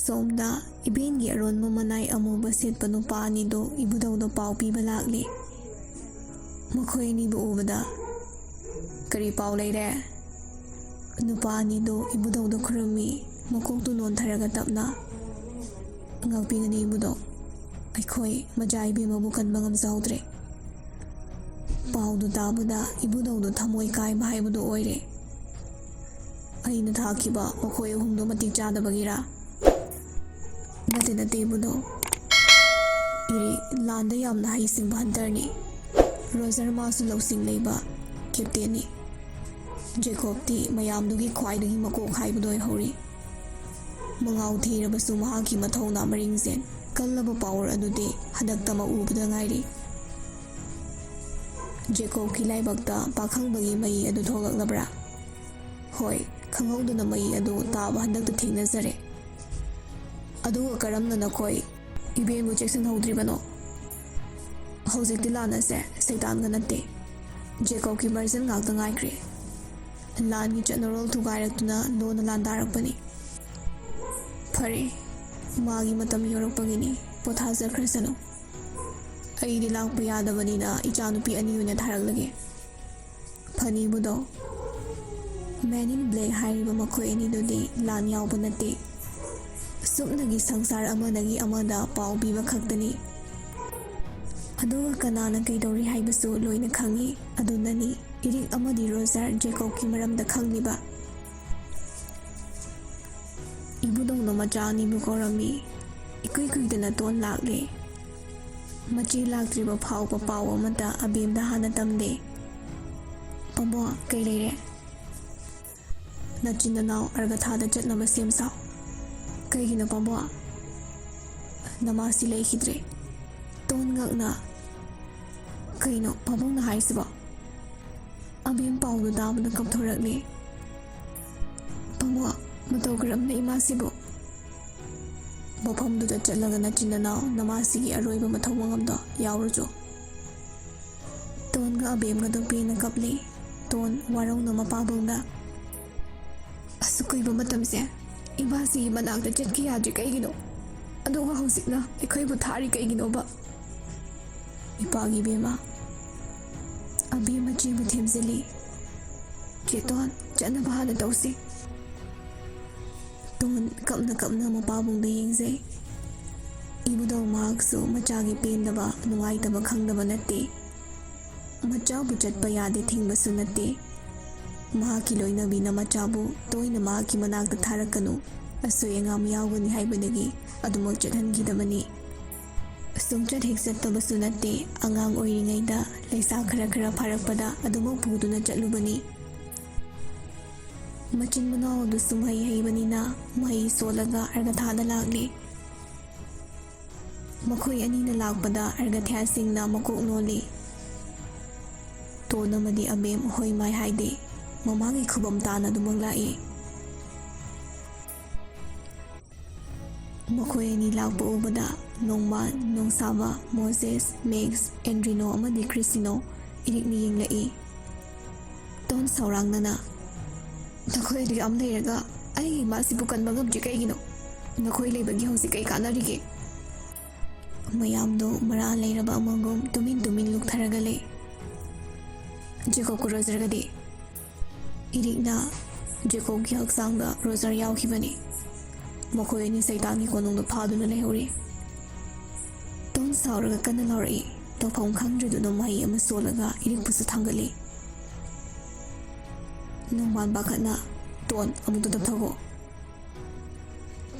ꯑꯁꯣꯝꯗ ꯏꯕꯦꯟꯒꯤ ꯑꯔꯣꯟꯕ ꯃꯅꯥꯏ ꯑꯃꯨꯕ ꯁꯦꯠꯄ ꯅꯨꯄꯥ ꯑꯅꯤꯗꯣ ꯏꯕꯨꯙꯧꯗ ꯄꯥꯎ ꯄꯤꯕ ꯂꯥꯛꯂꯤ꯫ ꯃꯈꯣꯏ ꯑꯅꯤꯕꯨ ꯎꯕꯗ "ꯀꯔꯤ ꯄꯥꯎ ꯂꯩꯔꯦ?" ꯅꯨꯄꯥ ꯑꯅꯤꯗꯣ ꯏꯕꯨꯙꯧꯗ ꯈꯨꯔꯨꯝꯃꯤ, ꯃꯀꯣꯛꯇꯨ ꯅꯣꯟꯊꯔꯒ ꯇꯞꯅ꯫ "ꯉꯥꯛꯄꯤꯒꯅꯤ ꯏꯕꯨꯙꯧ, ꯑꯩꯈꯣꯏ ꯃꯆꯥ ꯏꯕꯦꯝꯃꯕꯨ ꯀꯟꯕ ꯉꯝꯖꯍꯧꯗ꯭ꯔꯦ." ꯄꯥꯎꯗꯨ ꯇꯥꯕꯗ ꯏꯕꯨꯙꯧꯗꯨ ꯊꯃꯣꯏ ꯀꯥꯏꯕ ꯍꯥꯏꯕꯗꯨ ꯑꯣꯏꯔꯦ꯫ "ꯑꯩꯅ ꯊꯥꯈꯤꯕ ꯃꯈꯣꯏ ꯑꯍꯨꯝꯗꯣ ꯃꯇꯤꯛ ꯆꯥꯗꯕꯒꯤꯔꯥ?" "ꯅꯠꯇꯦ ꯏꯕꯨꯙꯧ, ꯏꯔꯤꯛ ꯂꯥꯟꯗ ꯌꯥꯝꯅ ꯍꯩꯁꯤꯡꯕ ꯍꯟꯇꯔꯅꯤ꯫ ꯔꯣꯖꯔ ꯃꯥꯁꯨ ꯂꯧꯁꯤꯡ ꯂꯩꯕ ꯀꯦꯞꯇꯦꯟꯅꯤ꯫ ꯖꯦꯀꯣꯕꯇꯤ ꯃꯌꯥꯝꯗꯨꯒꯤ ꯈ꯭ꯋꯥꯏꯗꯒꯤ ꯃꯀꯣꯛ ꯍꯥꯏꯕꯗꯨ ꯑꯣꯏꯍꯧꯔꯤ꯫ ꯃꯉꯥꯎ ꯊꯤꯔꯕꯁꯨ ꯃꯍꯥꯛꯀꯤ ꯃꯊꯧꯅꯥ ꯃꯔꯤꯡꯖꯦꯟ ꯀꯜꯂꯕ ꯄꯥꯎꯔ ꯑꯗꯨꯗꯤ ꯍꯟꯗꯛꯇꯃꯛ ꯎꯕꯗ ꯉꯥꯏꯔꯤ꯫ ꯖꯦꯀꯣꯕꯀꯤ ꯂꯥꯏꯕꯛꯇ ꯄꯥꯈꯪꯕꯒꯤ ꯃꯩ ꯑꯗꯨ ꯊꯣꯛꯂꯛꯂꯕ꯭ꯔꯥ?" "ꯍꯣꯏ, ꯈꯪꯍꯧꯗꯅ ꯃꯩ ꯑꯗꯨ ꯇꯥꯕ ꯍꯟꯗꯛꯇ ꯊꯦꯡꯅꯖꯔꯦ." "ꯑꯗꯨꯒ ꯀꯔꯝꯅ ꯅꯈꯣꯏ ꯏꯕꯦꯟꯕꯨ ꯆꯦꯛꯁꯤꯟꯍꯧꯗ꯭ꯔꯤꯕꯅꯣ?" "ꯍꯧꯖꯤꯛꯇꯤ ꯂꯥꯟ ꯑꯁꯦ ꯁꯩꯇꯥꯟꯒ ꯅꯠꯇꯦ, ꯖꯦꯀꯣꯕꯀꯤ ꯃꯔꯖꯜ ꯉꯥꯛꯇ ꯉꯥꯏꯈ꯭ꯔꯦ꯫ ꯂꯥꯟꯒꯤ ꯆꯠꯅꯔꯣꯜ ꯊꯨꯒꯥꯏꯔꯛꯇꯨꯅ ꯂꯣꯟꯅ ꯂꯥꯟꯗꯥꯔꯛꯄꯅꯤ꯫ ꯐꯔꯦ, ꯃꯥꯒꯤ ꯃꯇꯝ ꯌꯧꯔꯛꯄꯒꯤꯅꯤ, ꯄꯣꯊꯥꯖꯈ꯭ꯔꯁꯅꯨ꯫ ꯑꯩꯗꯤ ꯂꯥꯛꯄ ꯌꯥꯗꯕꯅꯤꯅ ꯏꯆꯥꯅꯨꯄꯤ ꯑꯅꯤ ꯑꯣꯏꯅ ꯊꯥꯔꯛꯂꯒꯦ." "ꯐꯅꯤ ꯏꯕꯨꯙꯧ." ꯃꯦꯟ ꯏꯟ ꯕ꯭ꯂꯦꯛ ꯍꯥꯏꯔꯤꯕ ꯃꯈꯣꯏ ꯑꯅꯤꯗꯨꯗꯤ ꯂꯥꯟ ꯌꯥꯎꯕ ꯅꯠꯇꯦ, ꯁꯨꯞꯅꯒꯤ ꯁꯪꯁꯥꯔ ꯑꯃꯗꯒꯤ ꯑꯃꯗ ꯄꯥꯎ ꯄꯤꯕ ꯈꯛꯇꯅꯤ꯫ ꯑꯗꯨꯒ ꯀꯅꯥꯅ ꯀꯩꯗꯧꯔꯤ ꯍꯥꯏꯕꯁꯨ ꯂꯣꯏꯅ ꯈꯪꯏ꯫ ꯑꯗꯨꯅꯅꯤ ꯏꯔꯤꯛ ꯑꯃꯗꯤ ꯔꯣꯖꯔ ꯖꯦꯀꯣꯕꯀꯤ ꯃꯔꯝꯗ ꯈꯪꯂꯤꯕ꯫ ꯏꯕꯨꯙꯧꯅ ꯃꯆꯥ ꯑꯅꯤꯕꯨ ꯀꯧꯔꯝꯃꯤ꯫ ꯏꯀꯨꯏ ꯀꯨꯏꯗꯅ ꯇꯣꯟ ꯂꯥꯛꯂꯦ꯫ ꯃꯆꯦ ꯂꯥꯛꯇ꯭ꯔꯤꯕ ꯐꯥꯎꯕ ꯄꯥꯎ ꯑꯃꯠꯇ ꯑꯕꯦꯝꯗ ꯍꯥꯟꯅ ꯇꯝꯗꯦ꯫ "ꯄꯥꯕꯨꯡ, ꯀꯩ ꯂꯩꯔꯦ?" "ꯅꯆꯤꯟ ꯅꯅꯥꯎ ꯑꯔꯒꯊꯥꯗ ꯆꯠꯅꯕ ꯁꯦꯝ ꯁꯥꯎ." "ꯀꯩꯒꯤꯅꯣ ꯄꯥꯕꯨꯡ?" "ꯅꯃꯥꯁꯤ ꯂꯩꯈꯤꯗ꯭ꯔꯦ." ꯇꯣꯟ ꯉꯛꯅ "ꯀꯩꯅꯣ ꯄꯥꯕꯨꯡꯅ ꯍꯥꯏꯁꯤꯕꯣ?" ꯑꯕꯦꯝ ꯄꯥꯎꯗꯨ ꯇꯥꯕꯗ ꯀꯞꯊꯣꯔꯛꯂꯦ꯫ "ꯄꯥꯕꯨꯡ, ꯃꯇꯧ ꯀꯔꯝꯅ ꯏꯃꯥꯁꯤꯕꯨ?" "ꯃꯐꯝꯗꯨꯗ ꯆꯠꯂꯒ ꯅꯆꯤꯟ ꯅꯅꯥꯎ ꯅꯃꯥꯁꯤꯒꯤ ꯑꯔꯣꯏꯕ ꯃꯊꯧ ꯃꯉꯝꯗꯣ ꯌꯥꯎꯔꯨꯆꯣ." ꯇꯣꯟꯒ ꯑꯕꯦꯝꯒꯗꯨ ꯄꯦꯟꯅ ꯀꯞꯂꯤ꯫ ꯇꯣꯟ ꯋꯥꯔꯧꯅ ꯃꯄꯥꯕꯨꯡꯗ "ꯑꯁꯨꯛ ꯀꯨꯏꯕ ꯃꯇꯝꯁꯦ ꯏꯃꯥꯁꯤꯒꯤ ꯃꯅꯥꯛꯇ ꯆꯠꯈꯤ ꯌꯥꯗ꯭ꯔꯤ ꯀꯩꯒꯤꯅꯣ? ꯑꯗꯨꯒ ꯍꯧꯖꯤꯛꯅ ꯑꯩꯈꯣꯏꯕꯨ ꯊꯥꯔꯤ ꯀꯩꯒꯤꯅꯣꯕ?" "ꯏꯄꯥꯒꯤ ꯏꯕꯦꯝꯃ." ꯑꯕꯦꯝ ꯃꯆꯦꯕꯨ ꯊꯦꯝꯖꯤꯜꯂꯤ꯫ "ꯆꯦ ꯇꯣꯟ, ꯆꯠꯅꯕ ꯍꯥꯟꯅ ꯇꯧꯁꯤ." ꯇꯣꯟ ꯀꯞꯅ ꯀꯞꯅ ꯃꯄꯥꯕꯨꯡꯗ ꯌꯦꯡꯖꯩ꯫ ꯏꯕꯨꯙꯧ ꯃꯍꯥꯛꯁꯨ ꯃꯆꯥꯒꯤ ꯄꯦꯟꯗꯕ ꯅꯨꯡꯉꯥꯏꯇꯕ ꯈꯪꯗꯕ ꯅꯠꯇꯦ꯫ ꯃꯆꯥꯕꯨ ꯆꯠꯄ ꯌꯥꯗꯦ ꯊꯤꯡꯕꯁꯨ ꯅꯠꯇꯦ꯫ ꯃꯍꯥꯛꯀꯤ ꯂꯣꯏꯅꯕꯤꯅ ꯃꯆꯥꯕꯨ ꯇꯣꯏꯅ ꯃꯍꯥꯛꯀꯤ ꯃꯅꯥꯛꯇ ꯊꯥꯔꯛꯀꯅꯨ, ꯑꯁꯣꯏ ꯑꯉꯥꯝ ꯌꯥꯎꯒꯅꯤ ꯍꯥꯏꯕꯗꯒꯤ ꯑꯗꯨꯃꯛ ꯆꯠꯍꯟꯈꯤꯗꯕꯅꯤ꯫ ꯁꯨꯡꯆꯠ ꯍꯦꯛ ꯆꯠꯇꯕꯁꯨ ꯅꯠꯇꯦ, ꯑꯉꯥꯡ ꯑꯣꯏꯔꯤꯉꯩꯗ ꯂꯩꯁꯥ ꯈꯔ ꯐꯥꯔꯛꯄꯗ ꯑꯗꯨꯃꯛ ꯄꯨꯗꯨꯅ ꯆꯠꯂꯨꯕꯅꯤ꯫ ꯃꯆꯤꯟ ꯃꯅꯥꯎ ꯑꯗꯨꯁꯨ ꯃꯍꯩ ꯍꯩꯕꯅꯤꯅ ꯃꯍꯩ ꯁꯣꯜꯂꯒ ꯑꯔꯒꯊꯥꯗ ꯂꯥꯛꯂꯤ꯫ ꯃꯈꯣꯏ ꯑꯅꯤꯅ ꯂꯥꯛꯄꯗ ꯑꯔꯒꯊ꯭ꯌꯥꯁꯤꯡꯅ ꯃꯀꯣꯛ ꯅꯣꯜꯂꯤ꯫ ꯇꯣꯟ ꯑꯃꯗꯤ ꯑꯕꯦꯝ ꯍꯣꯏ ꯃꯥꯏ ꯍꯥꯏꯗꯦ, ꯃꯃꯥꯒꯤ ꯈꯨꯕꯝ ꯇꯥꯅ ꯑꯗꯨꯃꯛ ꯂꯥꯛꯏ꯫ ꯃꯈꯣꯏ ꯑꯅꯤ ꯂꯥꯛꯄ ꯎꯕꯗ ꯅꯣꯡꯃꯥꯟ, ꯅꯣꯡꯁꯥꯕ, ꯃꯣꯖꯦꯁ, ꯃꯦꯛꯁ, ꯑꯦꯟꯗ꯭ꯔꯤꯅꯣ ꯑꯃꯗꯤ ꯈ꯭ꯔꯤꯁꯤꯅꯣ ꯏꯔꯤꯛꯅ ꯌꯦꯡꯂꯛꯏ꯫ ꯇꯣꯟ ꯁꯥꯎꯔꯥꯡꯅꯅ "ꯅꯈꯣꯏ ꯑꯗꯨ ꯌꯥꯝ ꯂꯩꯔꯒ ꯑꯩꯒꯤ ꯏꯃꯥꯁꯤꯕꯨ ꯀꯟꯕ ꯉꯝꯗ꯭ꯔꯤ ꯀꯩꯒꯤꯅꯣ? ꯅꯈꯣꯏ ꯂꯩꯕꯒꯤ ꯍꯧꯖꯤꯛ ꯀꯩ ꯀꯥꯟꯅꯔꯤꯒꯦ?" ꯃꯌꯥꯝꯗꯣ ꯃꯔꯥ ꯂꯩꯔꯕ ꯑꯃꯒꯨꯝ ꯇꯨꯃꯤꯟ ꯂꯨꯛꯊꯔꯒ ꯂꯩ꯫ "ꯖꯦꯀꯣꯕꯀ ꯔꯣꯖꯔꯒꯗꯤ?" ꯏꯔꯤꯛꯅ "ꯖꯦꯀꯣꯕꯀꯤ ꯍꯛꯆꯥꯡꯗ ꯔꯣꯖꯔ ꯌꯥꯎꯈꯤꯕꯅꯤ꯫ ꯃꯈꯣꯏ ꯑꯅꯤ ꯁꯩꯇꯥꯟꯒꯤ ꯀꯣꯅꯨꯡꯗ ꯐꯥꯗꯨꯅ ꯂꯩꯍꯧꯔꯤ." ꯇꯣꯟ ꯁꯥꯎꯔꯒ ꯀꯟꯅ ꯂꯥꯎꯔꯛꯏ꯫ ꯇꯧꯐꯝ ꯈꯪꯗ꯭ꯔꯗꯨꯅ ꯃꯍꯩ ꯑꯃ ꯁꯣꯜꯂꯒ ꯏꯔꯤꯛꯄꯨꯁꯨ ꯊꯥꯡꯒꯠꯂꯤ꯫ ꯅꯣꯡꯃꯥꯟ ꯄꯥꯈꯠꯅ "ꯇꯣꯟ, ꯑꯃꯨꯛꯇ ꯇꯞꯊꯈꯣ."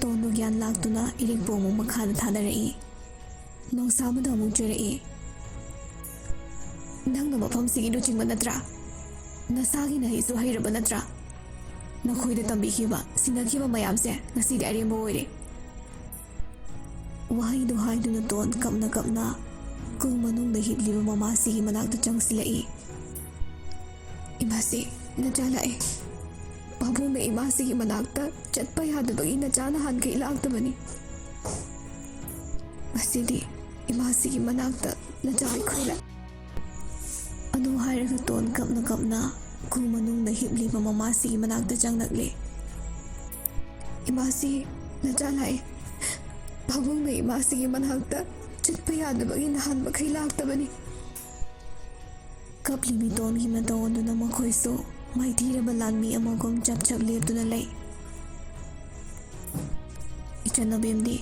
ꯇꯣꯟꯗꯨ ꯒ꯭ꯌꯥꯟ ꯂꯥꯛꯇꯨꯅ ꯏꯔꯤꯛꯄꯨ ꯑꯃꯨꯛ ꯃꯈꯥꯗ ꯊꯥꯗꯔꯛꯏ꯫ ꯅꯣꯡꯁꯥꯕꯗ ꯑꯃꯨꯛ ꯆꯩꯔꯛꯏ꯫ "ꯅꯪꯅ ꯃꯐꯝꯁꯤꯒꯤ ꯂꯨꯆꯤꯡꯕ ꯅꯠꯇ꯭ꯔꯥ? ꯅꯁꯥꯒꯤ ꯅꯍꯩꯁꯨ ꯍꯩꯔꯕ ꯅꯠꯇ꯭ꯔꯥ? ꯅꯈꯣꯏꯗ ꯇꯝꯕꯤꯈꯤꯕ, ꯁꯤꯟꯅꯈꯤꯕ ꯃꯌꯥꯝꯁꯦ ꯉꯁꯤꯗꯤ ꯑꯔꯦꯝꯕ ꯑꯣꯏꯔꯦ." ꯋꯥꯍꯩꯗꯨ ꯍꯥꯏꯗꯨꯅ ꯇꯣꯟ ꯀꯞꯅ ꯀꯨꯡ ꯃꯅꯨꯡꯗ ꯍꯤꯞꯂꯤꯕ ꯃꯃꯥꯁꯤꯒꯤ ꯃꯅꯥꯛꯇ ꯆꯪꯁꯤꯜꯂꯛꯏ꯫ "ꯏꯃꯥꯁꯤ, ꯅꯆꯥ ꯂꯥꯛꯑꯦ꯫ ꯄꯥꯕꯨꯡꯅ ꯏꯃꯥꯁꯤꯒꯤ ꯃꯅꯥꯛꯇ ꯆꯠꯄ ꯌꯥꯗꯕꯒꯤ ꯅꯆꯥ ꯅꯍꯥꯟꯈꯩ ꯂꯥꯛꯇꯕꯅꯤ꯫ ꯉꯁꯤꯗꯤ ꯏꯃꯥꯁꯤꯒꯤ ꯃꯅꯥꯛꯇ ꯅꯆꯥ ꯑꯩꯈꯣꯏ ꯂꯥꯛꯑꯦ." ꯑꯗꯨ ꯍꯥꯏꯔꯒ ꯇꯣꯟ ꯀꯞꯅ ꯀꯨꯡ ꯃꯅꯨꯡꯗ ꯍꯤꯞꯂꯤꯕ ꯃꯃꯥꯁꯤꯒꯤ ꯃꯅꯥꯛꯇ ꯆꯪꯂꯛꯂꯦ꯫ "ꯏꯃꯥꯁꯤ, ꯅꯆꯥ ꯂꯥꯛꯑꯦ꯫ ꯄꯥꯕꯨꯡꯅ ꯏꯃꯥꯁꯤꯒꯤ ꯃꯅꯥꯛꯇ ꯆꯠꯄ ꯌꯥꯗꯕꯒꯤ ꯅꯍꯥꯟ ꯃꯈꯩ ꯂꯥꯛꯇꯕꯅꯤ꯫ ꯀꯞꯂꯤꯕꯤ ꯇꯣꯟꯒꯤ ꯃꯇꯧ ꯑꯗꯨꯅ ꯃꯈꯣꯏꯁꯨ ꯃꯥꯏꯊꯤꯔꯕ ꯂꯥꯟꯃꯤ ꯑꯃꯒꯨꯝ ꯆꯞ ꯆꯞ ꯂꯦꯞꯇꯨꯅ ꯂꯩ꯫ ꯏꯆꯟ ꯑꯕꯦꯝꯗꯤ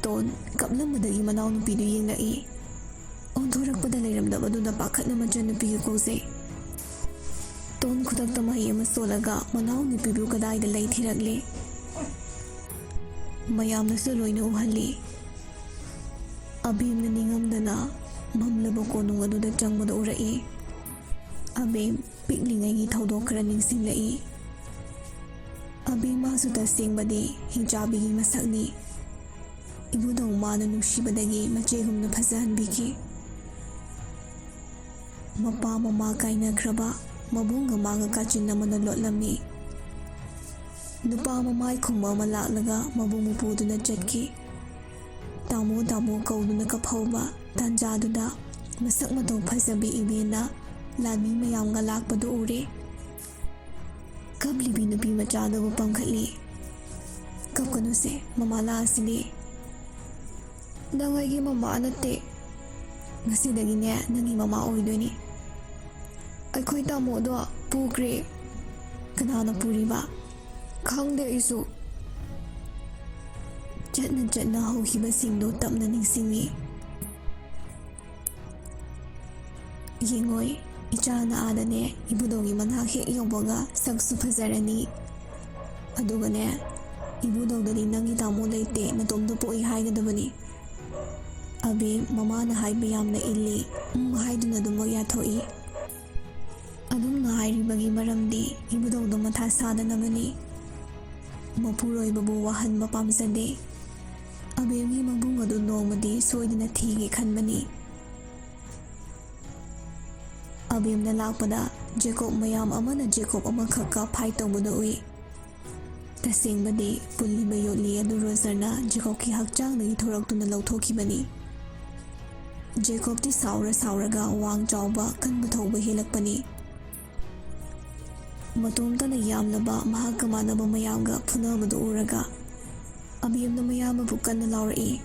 ꯇꯣꯟ ꯀꯞꯂꯝꯕꯗꯒꯤ ꯃꯅꯥꯎꯅꯨꯄꯤꯗꯨ ꯌꯦꯡꯂꯛꯏ꯫ ꯑꯣꯟꯊꯣꯔꯛꯄꯗ ꯂꯩꯔꯝꯗꯕꯗꯨꯗ ꯄꯥꯈꯠꯅ ꯃꯆꯟꯅꯨꯄꯤꯒ ꯀꯧꯖꯩ꯫ ꯇꯣꯟ ꯈꯨꯗꯛꯇ ꯃꯍꯩ ꯑꯃ ꯁꯣꯜꯂꯒ ꯃꯅꯥꯎꯅꯨꯄꯤꯕꯨ ꯀꯗꯥꯏꯗ ꯂꯩ ꯊꯤꯔꯛꯂꯤ꯫ ꯃꯌꯥꯝꯅꯁꯨ ꯂꯣꯏꯅ ꯎꯍꯜꯂꯤ꯫ ꯑꯕꯦꯝꯅ ꯅꯤꯡꯉꯝꯗꯅ ꯃꯝꯂꯕ ꯀꯣꯅꯨꯡ ꯑꯗꯨꯗ ꯆꯪꯕꯗ ꯎꯔꯛꯏ꯫ ꯑꯕꯦꯝ ꯄꯤꯛꯂꯤꯉꯩꯒꯤ ꯊꯧꯗꯣꯛ ꯈꯔ ꯅꯤꯡꯁꯤꯡꯂꯛꯏ꯫ ꯑꯕꯦꯝ ꯃꯥꯁꯨ ꯇꯁꯦꯡꯕꯗꯤ ꯍꯤꯡꯆꯥꯕꯤꯒꯤ ꯃꯁꯛꯅꯤ꯫ ꯏꯕꯨꯙꯧ ꯃꯥꯅ ꯅꯨꯡꯁꯤꯕꯗꯒꯤ ꯃꯆꯦꯒꯨꯝꯅ ꯐꯖꯍꯟꯕꯤꯈꯤ꯫ ꯃꯄꯥ ꯃꯃꯥ ꯀꯥꯏꯅꯈ꯭ꯔꯕ ꯃꯕꯨꯡꯒ ꯃꯥꯒ ꯀꯥꯆꯤꯟ ꯑꯃꯅ ꯂꯣꯠꯂꯝꯃꯤ꯫ ꯅꯨꯄꯥ ꯃꯃꯥꯏ ꯈꯨꯝꯕ ꯑꯃ ꯂꯥꯛꯂꯒ ꯃꯕꯨꯡ ꯃꯄꯨꯗꯨꯅ ꯆꯠꯈꯤ꯫ ꯇꯥꯃꯣ ꯇꯥꯃꯣ ꯀꯧꯗꯨꯅ ꯀꯞꯍꯧꯕ ꯇꯥꯟꯖꯥꯗꯨꯗ ꯃꯁꯛ ꯃꯇꯧ ꯐꯖꯕꯤ ꯏꯕꯦꯟꯅ ꯂꯥꯟꯃꯤ ꯃꯌꯥꯝꯒ ꯂꯥꯛꯄꯗꯨ ꯎꯔꯦ꯫ ꯀꯞꯂꯤꯕꯤ ꯅꯨꯄꯤ ꯃꯆꯥꯗꯨꯕꯨ ꯄꯝꯈꯠꯂꯤ꯫ ꯀꯞꯀꯅꯨꯁꯦ, ꯃꯃꯥ ꯂꯥꯛꯑꯁꯤꯗꯤ꯫ ꯅꯪ ꯑꯩꯒꯤ ꯃꯃꯥ ꯅꯠꯇꯦ, ꯉꯁꯤꯗꯒꯤꯅꯦ ꯅꯪꯒꯤ ꯃꯃꯥ ꯑꯣꯏꯗꯣꯏꯅꯤ꯫ ꯑꯩꯈꯣꯏ ꯇꯥꯃꯣꯗꯣ ꯄꯨꯈ꯭ꯔꯦ꯫ ꯀꯅꯥꯅ ꯄꯨꯔꯤꯕ? ꯈꯪꯗꯦ ꯑꯩꯁꯨ꯫ ꯆꯠꯅ ꯆꯠꯅ ꯍꯧꯈꯤꯕꯁꯤꯡꯗꯨ ꯇꯞꯅ ꯅꯤꯡꯁꯤꯡꯉꯤ꯫ ꯌꯦꯡꯉꯣꯏ, ꯏꯆꯥꯅ ꯑꯥꯗꯅꯦ ꯏꯕꯨꯙꯧꯒꯤ ꯃꯅꯥꯛ ꯍꯦꯛ ꯌꯧꯕꯒ ꯁꯛꯁꯨ ꯐꯖꯔꯅꯤ꯫ ꯑꯗꯨꯒꯅꯦ ꯏꯕꯨꯙꯧꯗꯗꯤ ꯅꯪꯒꯤ ꯇꯥꯃꯣ ꯂꯩꯇꯦ, ꯅꯇꯣꯝꯇ ꯄꯣꯛꯏ ꯍꯥꯏꯒꯗꯕꯅꯤ꯫ ꯑꯕꯦꯝ ꯃꯃꯥꯅ ꯍꯥꯏꯕ ꯌꯥꯝꯅ ꯏꯜꯂꯤ ꯍꯥꯏꯗꯨꯅ ꯑꯗꯨꯃꯛ ꯌꯥꯊꯣꯛꯏ꯫ ꯑꯗꯨꯝꯅ ꯍꯥꯏꯔꯤꯕꯒꯤ ꯃꯔꯝꯗꯤ ꯏꯕꯨꯙꯧꯗꯣ ꯃꯊꯥ ꯁꯥꯗꯅꯕꯅꯤ꯫ ꯃꯄꯨꯔꯣꯏꯕꯕꯨ ꯋꯥꯍꯟꯕ ꯄꯥꯝꯖꯗꯦ꯫ ꯑꯕꯦꯝꯒꯤ ꯃꯕꯨꯡ ꯑꯗꯨ ꯅꯣꯡꯃꯗꯤ ꯁꯣꯏꯗꯅ ꯊꯤꯒꯦ ꯈꯟꯕꯅꯤ꯫ ꯑꯕꯦꯝꯅ ꯂꯥꯛꯄꯗ ꯖꯦꯀꯣꯕ ꯃꯌꯥꯝ ꯑꯃꯅ ꯖꯦꯀꯣꯕ ꯑꯃꯈꯛꯀ ꯐꯥꯏꯠ ꯇꯧꯕꯗ ꯎꯏ꯫ ꯇꯁꯦꯡꯕꯗꯤ ꯄꯨꯜꯂꯤꯕ ꯌꯣꯠꯂꯤ ꯑꯗꯨ ꯔꯣꯖꯔꯅ ꯖꯦꯀꯣꯕꯀꯤ ꯍꯛꯆꯥꯡꯗꯒꯤ ꯊꯣꯔꯛꯇꯨꯅ ꯂꯧꯊꯣꯛꯈꯤꯕꯅꯤ꯫ ꯖꯦꯀꯣꯕꯇꯤ ꯁꯥꯎꯔ ꯁꯥꯎꯔꯒ ꯋꯥꯡ ꯆꯥꯎꯕ ꯀꯟꯕ ꯊꯧꯕ ꯍꯦꯜꯂꯛꯄꯅꯤ꯫ ꯃꯇꯣꯝꯇꯅ ꯌꯥꯝꯂꯕ ꯃꯍꯥꯛꯀ ꯃꯥꯟꯅꯕ ꯃꯌꯥꯝꯒ ꯐꯨꯅꯕꯗꯨ ꯎꯔꯒ ꯑꯕꯦꯝꯅ ꯃꯌꯥꯝꯕꯕꯨ ꯀꯟꯅ ꯂꯥꯎꯔꯛꯏ꯫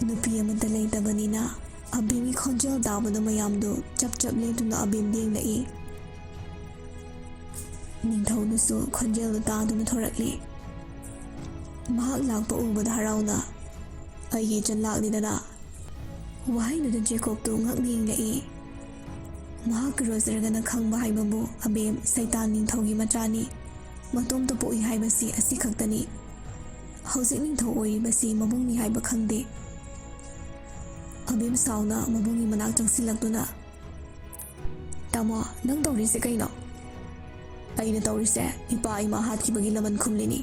ꯅꯨꯄꯤ ꯑꯃꯠꯇ ꯂꯩꯇꯕꯅꯤꯅ ꯑꯕꯦꯝꯒꯤ ꯈꯣꯟꯖꯦꯜ ꯇꯥꯕꯗ ꯃꯌꯥꯝꯗꯨ ꯆꯞ ꯆꯞ ꯂꯦꯞꯇꯨꯅ ꯑꯕꯦꯝꯗ ꯌꯦꯡꯂꯛꯏ꯫ ꯅꯤꯡꯊꯧꯗꯨꯁꯨ ꯈꯣꯟꯖꯦꯜꯗꯨ ꯇꯥꯗꯨꯅ ꯊꯣꯔꯛꯂꯤ꯫ ꯃꯍꯥꯛ ꯂꯥꯛꯄ ꯎꯕꯗ ꯍꯔꯥꯎꯅ "ꯑꯩꯒꯤ ꯏꯆꯟ ꯂꯥꯛꯂꯤꯗꯅ"꯫ ꯋꯥꯍꯩꯗꯨꯗ ꯖꯦꯀꯣꯕꯇꯨ ꯉꯛꯅ ꯌꯦꯡꯂꯛꯏ꯫ ꯃꯍꯥꯛꯀ ꯔꯣꯖꯔꯒꯅ ꯈꯪꯕ ꯍꯥꯏꯕꯕꯨ ꯑꯕꯦꯝ ꯁꯩꯇꯥꯟ ꯅꯤꯡꯊꯧꯒꯤ ꯃꯆꯥꯅꯤ, ꯃꯇꯣꯝꯇ ꯄꯣꯛꯏ ꯍꯥꯏꯕꯁꯤ ꯑꯁꯤ ꯈꯛꯇꯅꯤ꯫ ꯍꯧꯖꯤꯛ ꯅꯤꯡꯊꯧ ꯑꯣꯏꯔꯤꯕꯁꯤ ꯃꯕꯨꯡꯅꯤ ꯍꯥꯏꯕ ꯈꯪꯗꯦ꯫ ꯑꯕꯦꯝ ꯁꯥꯎꯅ ꯃꯕꯨꯡꯒꯤ ꯃꯅꯥꯛ ꯆꯪꯁꯤꯜꯂꯛꯇꯨꯅ "ꯇꯥꯃꯣ, ꯅꯪ ꯇꯧꯔꯤꯁꯦ ꯀꯩꯅꯣ?" "ꯑꯩꯅ ꯇꯧꯔꯤꯁꯦ ꯏꯄꯥ ꯏꯃꯥ ꯍꯥꯠꯈꯤꯕꯒꯤ ꯂꯃꯟ ꯈꯨꯝꯂꯤꯅꯤ꯫